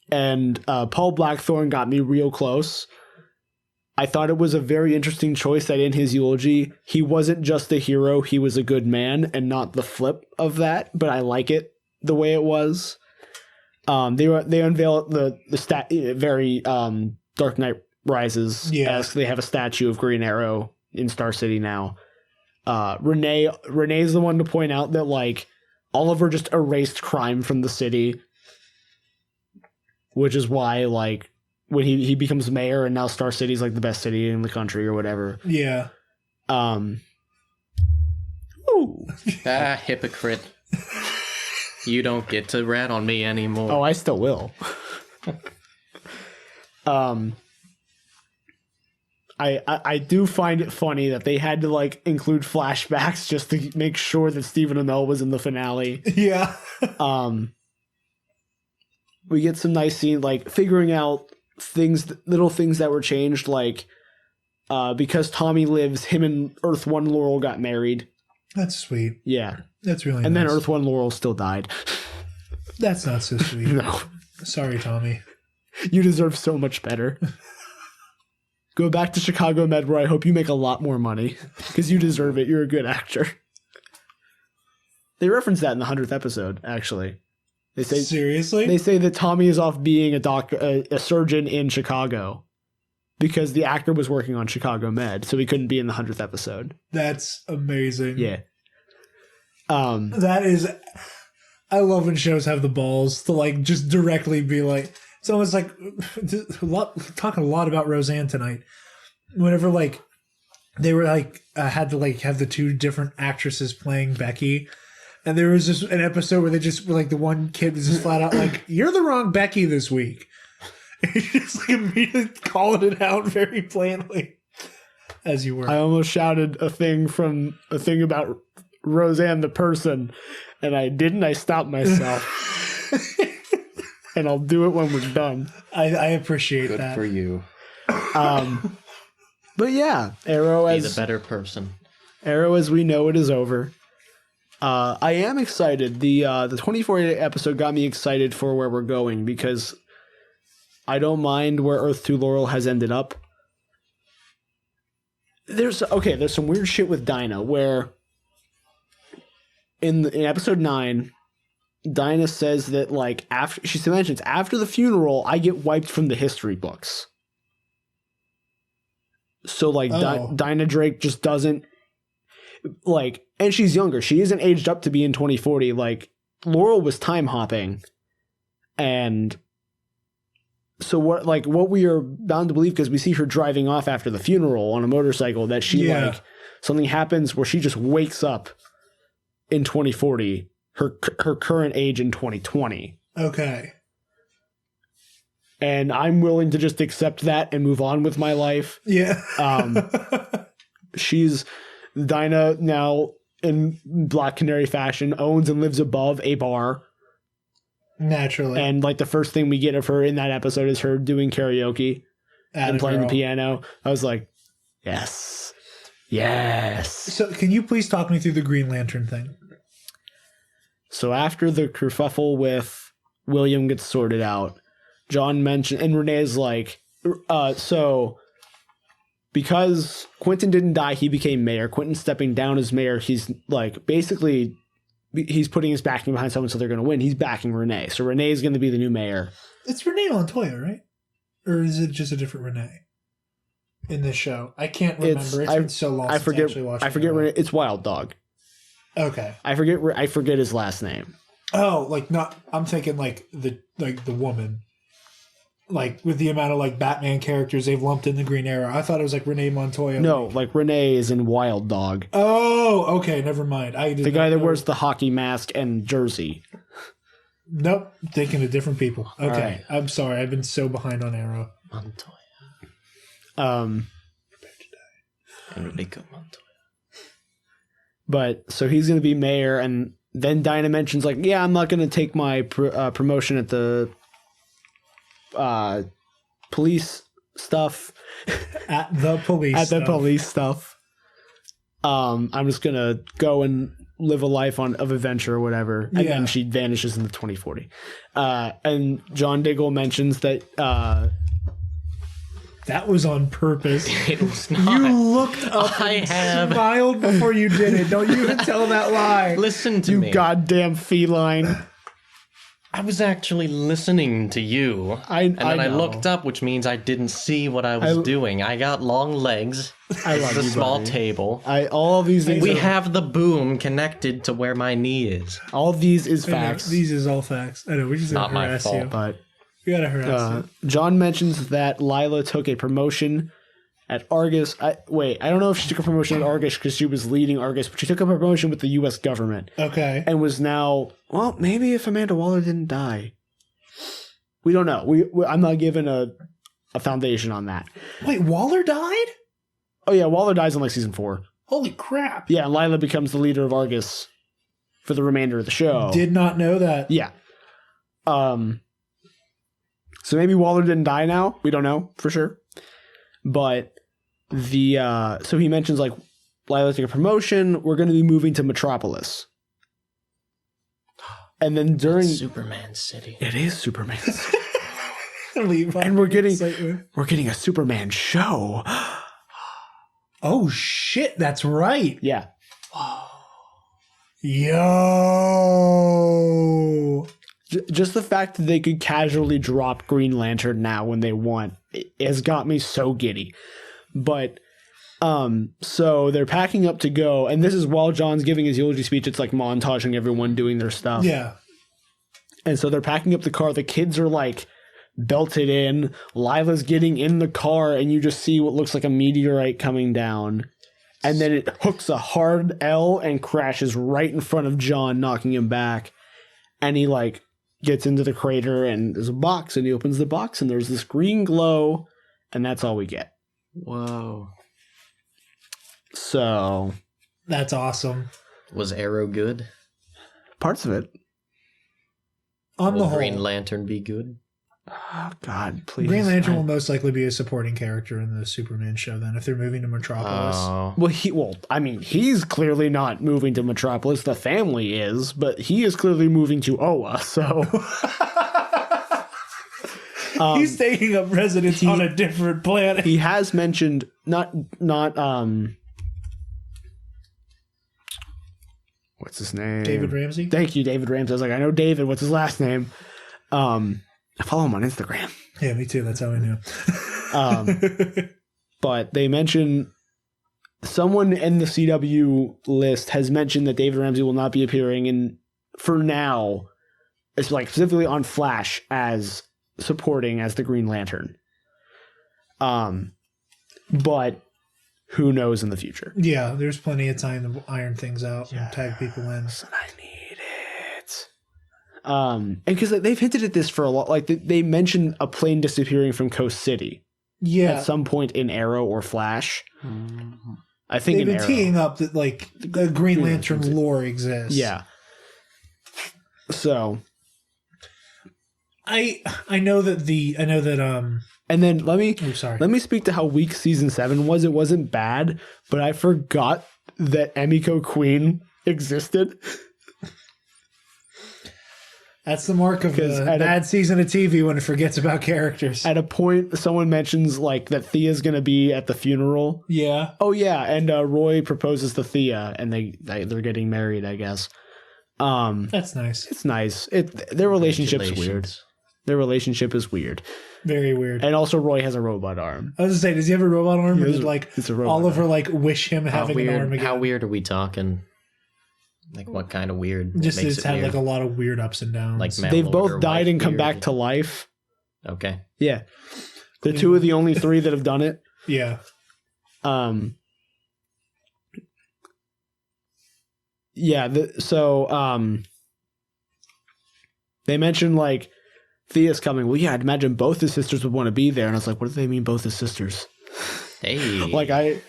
and Paul Blackthorne got me real close. I thought it was a very interesting choice that in his eulogy, he wasn't just a hero, he was a good man, and not the flip of that, but I like it the way it was. They unveil the very Dark Knight Rises. Yeah. They have a statue of Green Arrow in Star City now. Renee's the one to point out that like Oliver just erased crime from the city, which is why, like, when he becomes mayor and now Star City's like the best city in the country or whatever. Yeah. Ooh. Hypocrite. You don't get to rat on me anymore. Oh, I still will. I do find it funny that they had to like include flashbacks just to make sure that Stephen Amell was in the finale. Yeah. We get some nice scene like figuring out little things that were changed, like because Tommy lives, him and Earth One Laurel got married. That's sweet. Yeah. That's really and nice. then Earth One Laurel still died. That's not so sweet. No. Sorry, Tommy. You deserve so much better. Go back to Chicago Med, where I hope you make a lot more money because you deserve it. You're a good actor. They reference that in the 100th episode, actually. They say seriously. They say that Tommy is off being a surgeon in Chicago because the actor was working on Chicago Med, so he couldn't be in the 100th episode. That's amazing. Yeah. That is. I love when shows have the balls to like just directly be like. It's almost like talking a lot about Roseanne tonight. Whenever like they were like had to like have the two different actresses playing Becky, and there was just an episode where they just were like the one kid was just flat out like, "You're the wrong Becky this week." And just like immediately calling it out very plainly, as you were. I almost shouted a thing about Roseanne the person, and I didn't. I stopped myself. And I'll do it when we're done. I appreciate Good that. for you. But yeah, Arrow Be the better person. Arrow as we know it is over. I am excited. The 24 episode got me excited for where we're going because I don't mind where Earth 2 Laurel has ended up. There's some weird shit with Dinah where in episode 9 Dinah says that like she mentions after the funeral I get wiped from the history books. So like Dinah Drake just doesn't like, and she's younger. She isn't aged up to be in 2040. Like Laurel was time hopping, and so what we are bound to believe because we see her driving off after the funeral on a motorcycle that she like something happens where she just wakes up in 2040. Her current age in 2020. Okay. And I'm willing to just accept that and move on with my life. Yeah. She's Dinah now in Black Canary fashion owns and lives above a bar. Naturally. And like the first thing we get of her in that episode is her doing karaoke and playing the piano. I was like, yes. Yes. So can you please talk me through the Green Lantern thing? So after the kerfuffle with William gets sorted out, John mentioned, and Renee's like, so because Quentin didn't die, he became mayor. Quentin stepping down as mayor, he's like, basically, he's putting his backing behind someone so they're going to win. He's backing Renee. So Renee is going to be the new mayor. It's Renee Montoya, right? Or is it just a different Renee in this show? I can't remember. It's been so long since I actually watched it. I forget Renee. It's Wild Dog. Okay. I forget his last name. Oh, like not. I'm thinking like the woman, like with the amount of like Batman characters they've lumped in the Green Arrow. I thought it was like Renee Montoya. No, like Renee is in Wild Dog. Oh, okay, never mind. The guy that wears the hockey mask and jersey. Nope, thinking of different people. Okay, right. I'm sorry. I've been so behind on Arrow. Montoya. Prepare to die. Enrico Montoya. But so he's going to be mayor, and then Dinah mentions like, yeah, I'm not going to take my promotion at the police stuff. At the police stuff. I'm just going to go and live a life of adventure or whatever. And then she vanishes in the 2040. And John Diggle mentions that that was on purpose. It was not. You looked up smiled before you did it. Don't you even tell that lie. Listen to you me. goddamn feline. I was actually listening to you. And then I know. looked up, which means I didn't see what I was doing. I got long legs. I This love is a you, small buddy. table. All of these things. We have the boom connected to where my knee is. All of these is I know, facts. these is all facts. I know. We're just Not gonna my harass fault. you. But We gotta harass you. John mentions that Lila took a promotion at Argus. I don't know if she took a promotion at Argus because she was leading Argus, but she took a promotion with the U.S. government Okay. and was now, well, maybe if Amanda Waller didn't die. We don't know. I'm not given a foundation on that. Wait, Waller died? Oh, yeah, Waller dies in like season 4. Holy crap. Yeah, and Lila becomes the leader of Argus for the remainder of the show. Did not know that. Yeah. So maybe Waller didn't die now. We don't know for sure. But so he mentions like Lila's taking a promotion. We're going to be moving to Metropolis. And then during Superman City. it is Superman. Levi, And we're getting excitement. a Superman show. Oh shit, that's right. Yeah. Yo. Just the fact that they could casually drop Green Lantern now when they want has got me so giddy. But so they're packing up to go, and this is while John's giving his eulogy speech. It's like montaging everyone doing their stuff. Yeah. And so they're packing up the car. The kids are like belted in. Lila's getting in the car, and you just see what looks like a meteorite coming down. And then it hooks a hard L and crashes right in front of John, knocking him back. And he like gets into the crater, and there's a box, and he opens the box, and there's this green glow, and that's all we get. Whoa. So That's awesome. Was Arrow good? parts of it. On Will the whole, Green Lantern be good? Oh God, please. Green Lantern will most likely be a supporting character in the Superman show then if they're moving to Metropolis. Oh. He's clearly not moving to Metropolis. The family is, but he is clearly moving to Oa. So He's taking up residence on a different planet. he has mentioned not what's his name? David Ramsey? Thank you, David Ramsey. I was like, I know David. What's his last name? I follow him on Instagram. Yeah, me too. That's how I knew. But they mention someone in the CW list has mentioned that David Ramsey will not be appearing in for now. It's like specifically on Flash as supporting as the Green Lantern. But who knows in the future? Yeah, there's plenty of time to iron things out and tag people in. And I need it. And because they've hinted at this for a lot, like they mentioned a plane disappearing from Coast City Yeah, at some point in Arrow or Flash. I think they've in been Arrow. teeing up that like the Green Lantern lore exists. Yeah. So, I know that and then let me speak to how weak season 7 was. It wasn't bad, but I forgot that Emiko Queen existed. that's the mark of 'Cause a at a- bad season of TV when it forgets about characters. At a point, someone mentions like that Thea's going to be at the funeral. Yeah. Oh yeah, and Roy proposes to Thea, and they're getting married, I guess. That's nice. It's nice. Their relationship's weird. Congratulations. Their relationship is weird, Very weird. and also Roy has a robot arm. I was gonna say, does he have a robot arm? Or He has did it's a robot Oliver arm. like wish him having an arm again? How weird are we talking? Like what kind of weird? What Just makes it's it had weird? like a lot of weird ups and downs. Like They've Malord both or died and come Whitebeard. back to life. Okay. Yeah, they're two of the only three that have done it. yeah. Yeah. They mentioned like Thea's coming. Well, yeah, I'd imagine both his sisters would want to be there, and I was like, what do they mean, both his sisters? Hey. Like I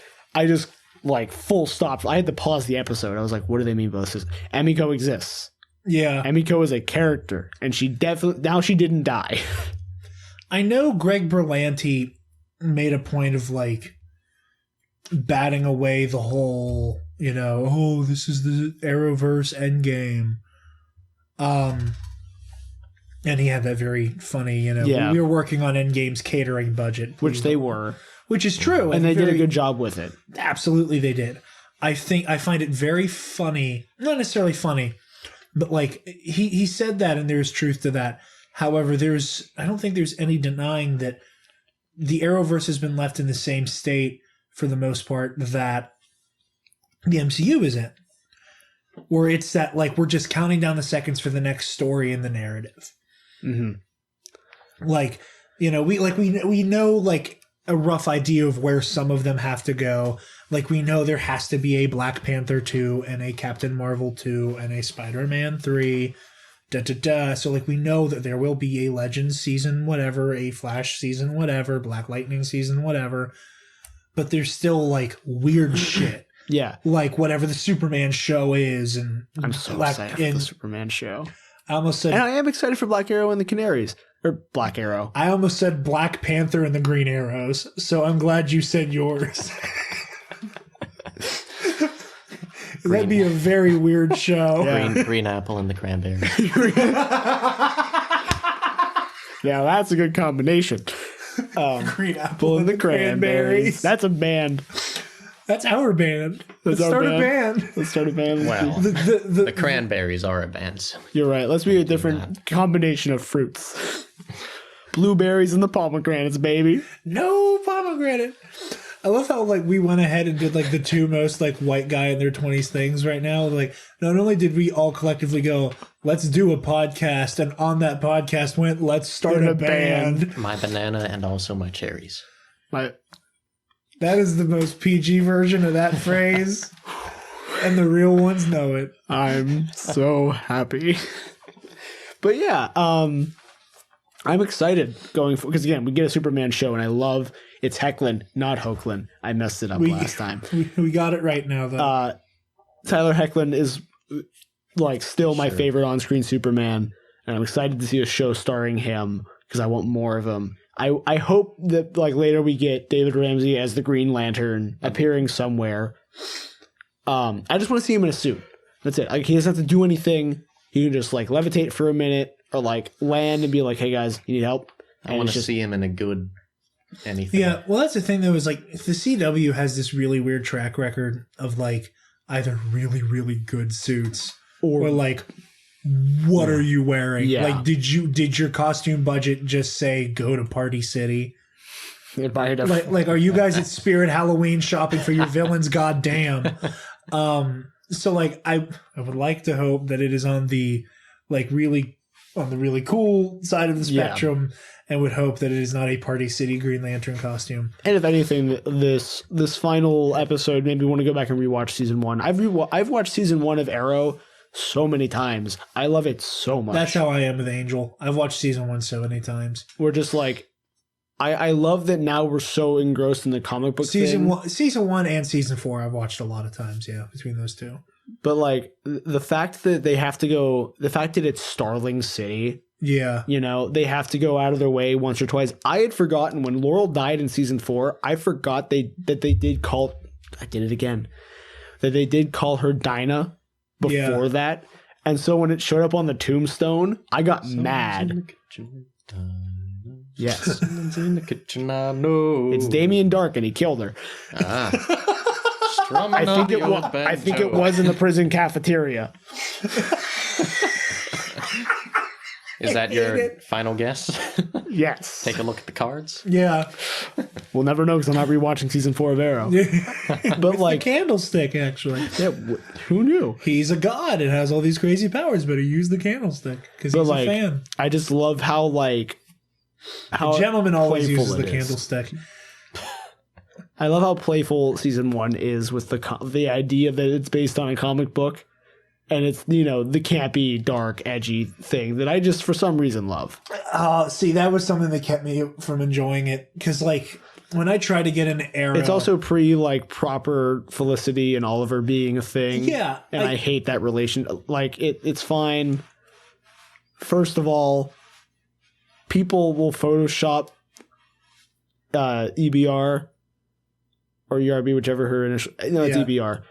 just like full stop. I had to pause the episode. I was like, what do they mean, both sisters? Emiko exists. Yeah. Emiko is a character, and she didn't die. I know Greg Berlanti made a point of like batting away the whole, oh, this is the Arrowverse endgame. And he had that very funny, Yeah. we were working on Endgame's catering budget. Which they were. Which is true. And they did a very- good job with it. Absolutely they did. I find it very funny, not necessarily funny, But like he said that, and there's truth to that. However, I don't think there's any denying that the Arrowverse has been left in the same state for the most part that the MCU is in, where it's that like we're just counting down the seconds for the next story in the narrative. Mm-hmm. Like, you know, we know like a rough idea of where some of them have to go. Like we know there has to be a Black Panther 2 and a Captain Marvel 2 and a Spider-Man 3. So like we know that there will be a Legends season whatever, a Flash season whatever, Black Lightning season whatever. But there's still like weird shit. Yeah. Like whatever the Superman show is, and I'm so excited for the Superman show. I almost said, and I am excited for Black Arrow and the Canaries. Or Black Arrow. I almost said Black Panther and the Green Arrows, so I'm glad you said yours. That'd be a very weird show. Yeah. Green apple and the cranberry. Yeah, that's a good combination. Green Apple and the Cranberries. That's a band. That's our band. Let's our start a band. band. Let's start a band. Well, The the cranberries are a band. So You're right. Let's be a different combination of fruits. Blueberries and the pomegranates, baby. no pomegranate. I love how like we went ahead and did like the two most like white guy in their 20s things right now. Like not only did we all collectively go, let's do a podcast, and on that podcast went, let's start a band. my banana and also my cherries. That is the most PG version of that phrase. And the real ones know it. I'm so happy. But yeah, I'm excited going for, because again, we get a Superman show, and I love it's Hecklin, not Hoechlin. I messed it up last time. We got it right now, though. Tyler Hoechlin is like still my favorite on-screen Superman, and I'm excited to see a show starring him because I want more of him. I hope that like later we get David Ramsey as the Green Lantern appearing somewhere. I just want to see him in a suit. That's it. Like, he doesn't have to do anything. He can just like levitate for a minute or like land and be like, "Hey guys, you need help?" I want to see him in a good anything. Yeah, well, that's the thing though, is like the CW has this really weird track record of like either really, really good suits or like, what are you wearing? Yeah. Like, did your costume budget just say go to Party City? Like, are you guys at Spirit Halloween shopping for your villains? Goddamn. So like, I would like to hope that it is on the really cool side of the spectrum, and would hope that it is not a Party City Green Lantern costume. And if anything, this final episode made me want to go back and rewatch season 1. I've watched season 1 of Arrow so many times. I love it so much. That's how I am with Angel. I've watched season 1 so many times. We're just like, I love that now we're so engrossed in the comic book season thing. Season 1 and season 4 I've watched a lot of times, between those two. But like the fact that they have to go, the fact that it's Starling City, you know, they have to go out of their way once or twice. I had forgotten when Laurel died in season 4. I forgot that they did call. I did it again. That they did call her Dinah before that, and so when it showed up on the tombstone, I got mad. Yes, Someone's in the kitchen, I know. It's Damien Dark, and he killed her. I think it was in the prison cafeteria. Is that your final guess? Yes. Take a look at the cards. Yeah. We'll never know because I'm not rewatching season 4 of Arrow. But like, the candlestick, actually. yeah, who knew? He's a god and has all these crazy powers, but he used the candlestick because he's like, a fan. I just love how The gentleman always playful uses the it is. candlestick. I love how playful season 1 is with the idea that it's based on a comic book, and it's, you know, the campy, dark, edgy thing that I just for some reason love. See, that was something that kept me from enjoying it because, like, when I try to get an Arrow, It's also pre like proper Felicity and Oliver being a thing. Yeah, and I hate that relation. Like it's fine. First of all, people will Photoshop EBR or ERB, whichever her initial. No, it's EBR.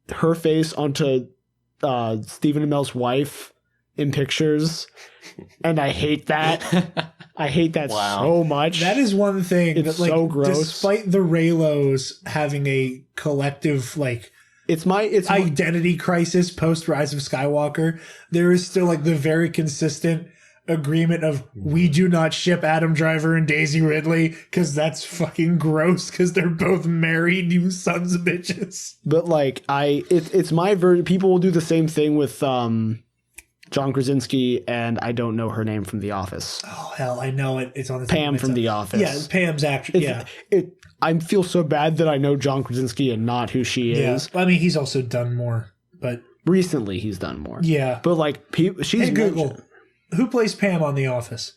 Her face onto Stephen Amell's wife in pictures, and I hate that. I hate that so much. That is one thing It's that, like, so gross. despite the Raylos having a collective, like, It's my identity crisis post Rise of Skywalker. There is still like the very consistent agreement of we do not ship Adam Driver and Daisy Ridley because that's fucking gross because they're both married, you sons of bitches. But like it's my version. People will do the same thing with John Krasinski and I don't know her name from The Office. Oh hell, I know it. It's on the Pam from The Office. Yeah, Pam's actress. Yeah, I feel so bad that I know John Krasinski and not who she is. I mean, he's also done more, but recently he's done more. Yeah, but like she's hey, Google. Who plays Pam on The Office?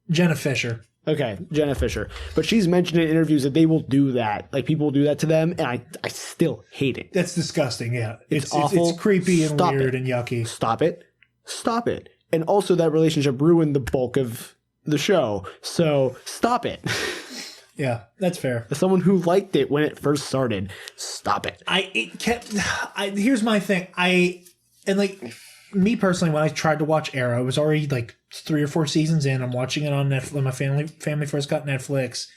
Jenna Fisher. Okay, Jenna Fisher. But she's mentioned in interviews that they will do that. Like, people will do that to them, and I still hate it. That's disgusting, yeah. It's awful. It's creepy and Stop weird it. and yucky. Stop it. Stop it. And also, that relationship ruined the bulk of the show. So, stop it. Yeah, that's fair. As someone who liked it when it first started, stop it. Here's my thing. Me personally, when I tried to watch Arrow, it was already like 3 or 4 seasons in. I'm watching it on Netflix. My family first got Netflix,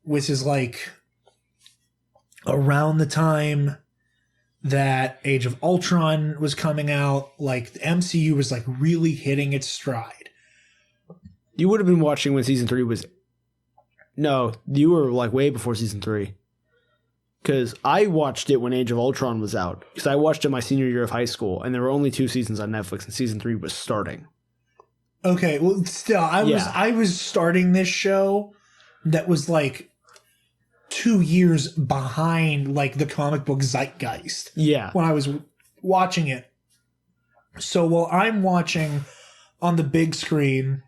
which is like around the time that Age of Ultron was coming out. Like the MCU was like really hitting its stride. You would have been watching when season 3 was. No, you were like way before season 3. Because I watched it when Age of Ultron was out. Because I watched it my senior year of high school, and there were only 2 seasons on Netflix, and season 3 was starting. Okay, well, still, I was starting this show that was like 2 years behind like the comic book zeitgeist. Yeah, when I was watching it. So while I'm watching on the big screen,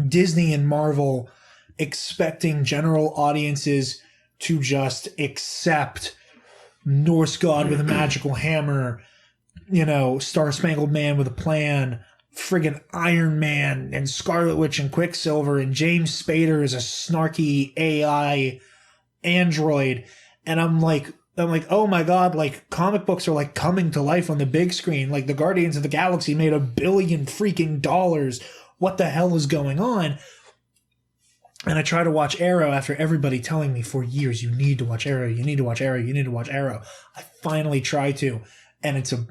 Disney and Marvel expecting general audiences to just accept Norse god with a magical hammer, Star-Spangled Man with a plan, friggin' Iron Man and Scarlet Witch and Quicksilver, and James Spader is a snarky AI android. And I'm like, oh my God, like comic books are like coming to life on the big screen. Like the Guardians of the Galaxy made $1 billion freaking dollars. What the hell is going on? And I try to watch Arrow after everybody telling me for years, you need to watch Arrow, you need to watch Arrow, you need to watch Arrow. I finally try to, and it's a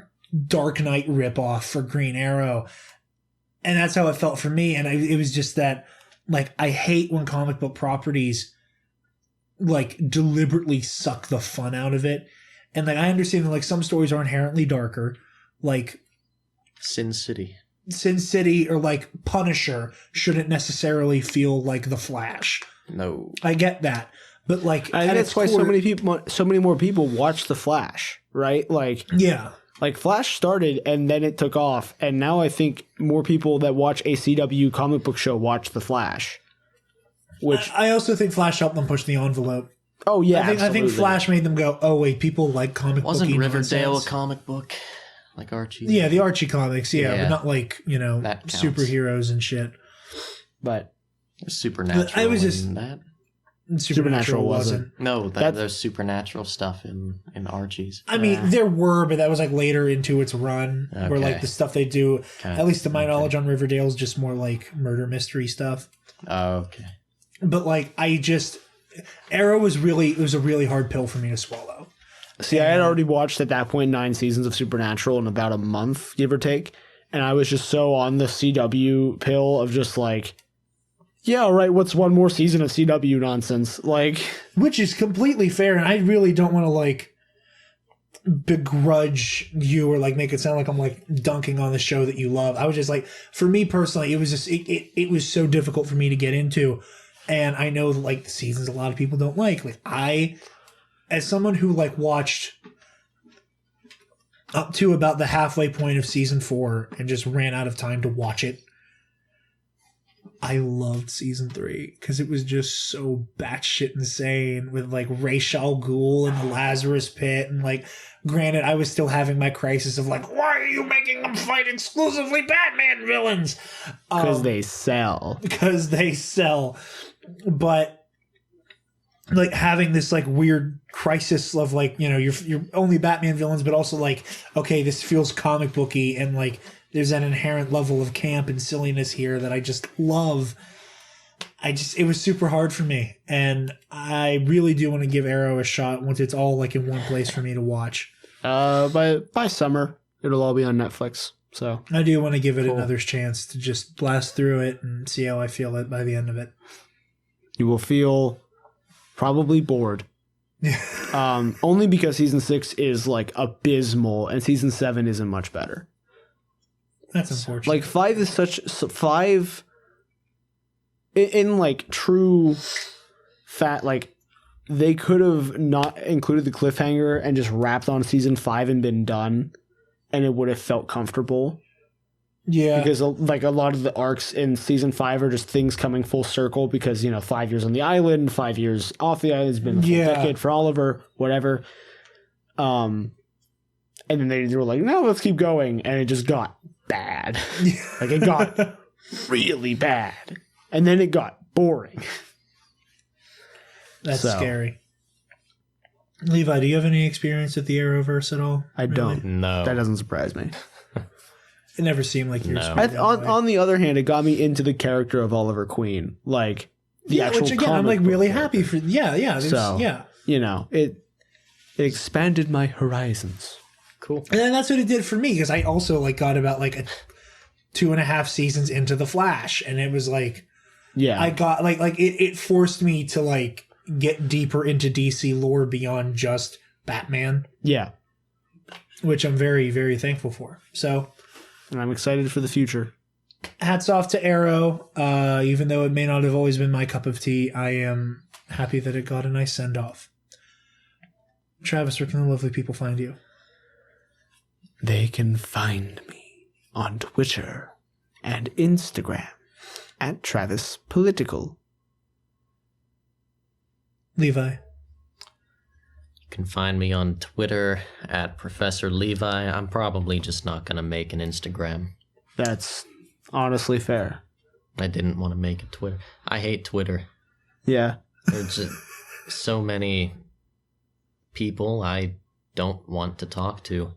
Dark Knight ripoff for Green Arrow. And that's how it felt for me. And it was just that, like, I hate when comic book properties, like, deliberately suck the fun out of it. And, like, I understand that, like, some stories are inherently darker, like Sin City or like Punisher shouldn't necessarily feel like The Flash. No, I get that, but like that's why so many more people watch The Flash, right? Like, yeah, like Flash started and then it took off, and now I think more people that watch a CW comic book show watch The Flash. Which I also think Flash helped them push the envelope. Oh yeah, I think Flash made them go, oh wait, people like comic. Wasn't Riverdale a comic book? Like Archie? Yeah, the Archie comics, but not like, superheroes and shit. But Supernatural. I was just that. Supernatural wasn't. No, there's supernatural stuff in Archie's. I mean, there were, but that was like later into its run, where like the stuff they do, at least to my knowledge on Riverdale, is just more like murder mystery stuff. Oh, okay. But like, Arrow was a really hard pill for me to swallow. See, I had already watched at that point 9 seasons of Supernatural in about a month, give or take. And I was just so on the CW pill of just like, yeah, all right, what's one more season of CW nonsense? Like, which is completely fair. And I really don't want to like begrudge you or like make it sound like I'm like dunking on the show that you love. I was just like, for me personally, it was just, it was so difficult for me to get into. And I know like the seasons a lot of people don't like. Like as someone who like watched up to about the halfway point of season 4 and just ran out of time to watch it, I loved season 3 because it was just so batshit insane with like Ra's al Ghul and the Lazarus Pit. And like, granted, I was still having my crisis of like, why are you making them fight exclusively Batman villains? Because they sell. Because they sell. But like having this like weird crisis of like, you're only Batman villains, but also like, okay, this feels comic booky and like there's an inherent level of camp and silliness here that I just love. it was super hard for me, and I really do want to give Arrow a shot once it's all like in one place for me to watch. By summer, it'll all be on Netflix. So I do want to give it another chance to just blast through it and see how I feel it by the end of it. you will feel probably bored. Only because season 6 is like abysmal and season 7 isn't much better. That's unfortunate. Like 5 is five in like true fat, like they could have not included the cliffhanger and just wrapped on season 5 and been done, and it would have felt comfortable. Yeah, Because like a lot of the arcs in season 5 are just things coming full circle because, 5 years on the island, 5 years off the island, it's been a full decade for Oliver, whatever. And then they were like, no, let's keep going. And it just got bad. Like it got really bad. And then it got boring. That's scary. Levi, do you have any experience with the Arrowverse at all? I don't. No. That doesn't surprise me. It never seemed like yours. On the other hand, it got me into the character of Oliver Queen. Like the actual which again, comic I'm like book really character. happy for. Yeah. So, yeah. It expanded my horizons. Cool. And then that's what it did for me, because I also like got about like a 2.5 seasons into the Flash, and it was like, I got like it forced me to like get deeper into DC lore beyond just Batman. Yeah. Which I'm very, very thankful for. So, And I'm excited for the future. hats off to Arrow. Even though it may not have always been my cup of tea, I am happy that it got a nice send off. Travis, where can the lovely people find you? They can find me on Twitter and Instagram at Travis Political. Levi. You can find me on Twitter at Professor Levi. I'm probably just not going to make an Instagram. That's honestly fair. I didn't want to make a Twitter. I hate Twitter. Yeah. There's just so many people I don't want to talk to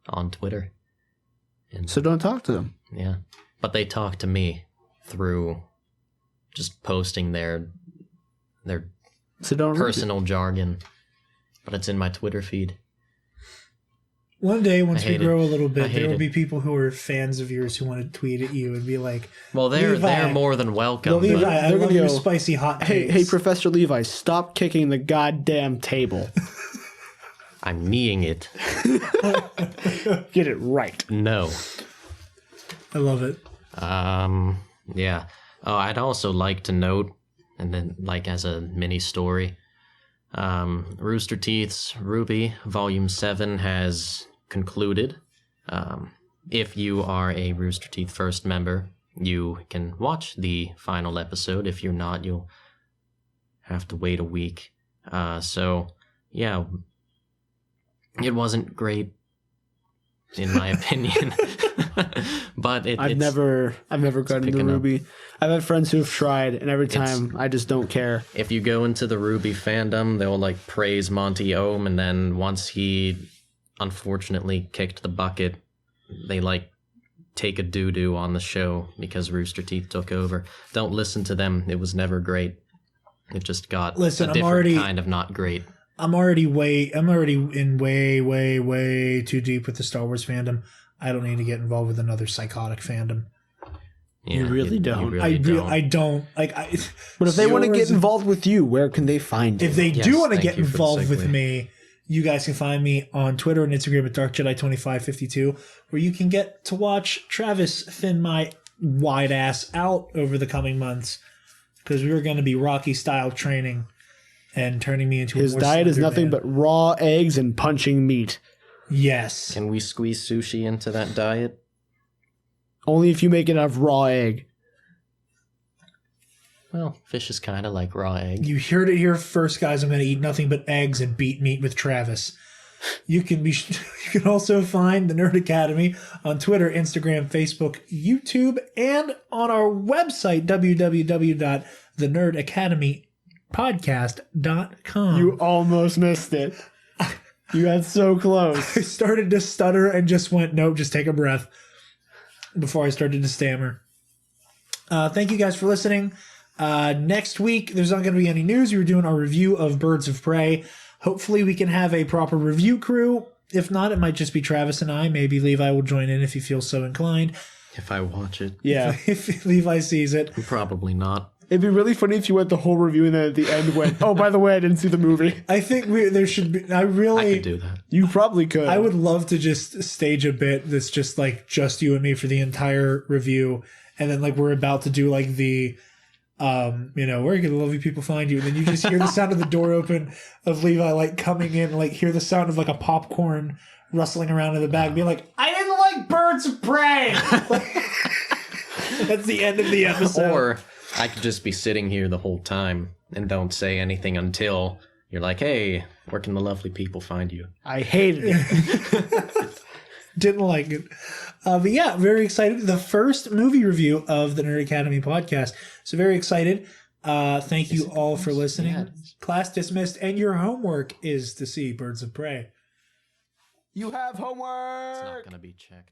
on Twitter. And So don't talk to them. yeah, but they talk to me through just posting their So don't read it. personal jargon, but it's in my Twitter feed. One day, once I we hate grow it. a little I bit, hate there will it. be people who are fans of yours who want to tweet at you and be like, Well, they're Levi. more than welcome. Levi, but I they're love gonna your go, spicy hot Hey, takes. Professor Levi, stop kicking the goddamn table. I'm kneeing it. Get it right. No. I love it. Yeah. Oh, I'd also like to note, and then like as a mini story, Rooster Teeth's Ruby Volume 7 has concluded. If you are a Rooster Teeth First member, you can watch the final episode. If you're not, you'll have to wait a week. So, yeah, it wasn't great, in my opinion. But I've never gotten into picking up. Ruby. I've had friends who've tried, and every time I just don't care. If you go into the Ruby fandom, they'll like praise Monty Ohm, and then once he unfortunately kicked the bucket, they like take a doo-doo on the show because Rooster Teeth took over. Don't listen to them. It was never great. It just got a different kind of not great. I'm already in way too deep with the Star Wars fandom. I don't need to get involved with another psychotic fandom. Yeah, You really don't. I don't like. But if they want to Star get Wars- involved with you, where can they find you? if they Yes, do want to thank get you for the involved with segue. me, you guys can find me on Twitter and Instagram at DarkJedi2552, where you can get to watch Travis thin my wide ass out over the coming months, because we are going to be Rocky style training and turning me into His a more diet is slender nothing man. but raw eggs and punching meat. yes. Can we squeeze sushi into that diet? Only if you make it out of raw egg. Well, fish is kind of like raw egg. You heard it here first, guys. I'm going to eat nothing but eggs and beet meat with Travis. You can also find the Nerd Academy on Twitter, Instagram, Facebook, YouTube, and on our website, www.thenerdacademypodcast.com. You almost missed it. You got so close. I started to stutter and just went, nope, just take a breath before I started to stammer. Thank you guys for listening. Next week, there's not going to be any news. We were doing our review of Birds of Prey. Hopefully, we can have a proper review crew. If not, it might just be Travis and I. Maybe Levi will join in if he feels so inclined. If I watch it. Yeah. If Levi sees it. Probably not. It'd be really funny if you went the whole review and then at the end went, oh, by the way, I didn't see the movie. I think there should be. I could do that. You probably could. I would love to just stage a bit that's just like just you and me for the entire review, and then like we're about to do like the, where can the lovely people find you? And then you just hear the sound of the door open of Levi like coming in, like hear the sound of like a popcorn rustling around in the bag, being like, I didn't like Birds of Prey. That's the end of the episode. Or I could just be sitting here the whole time and don't say anything until you're like, hey, where can the lovely people find you? I hated it. Didn't like it. But yeah, very excited. The first movie review of the Nerd Academy podcast. So very excited. Thank you all for listening. Yeah. Class dismissed. And your homework is to see Birds of Prey. You have It's not homework. going to be checked.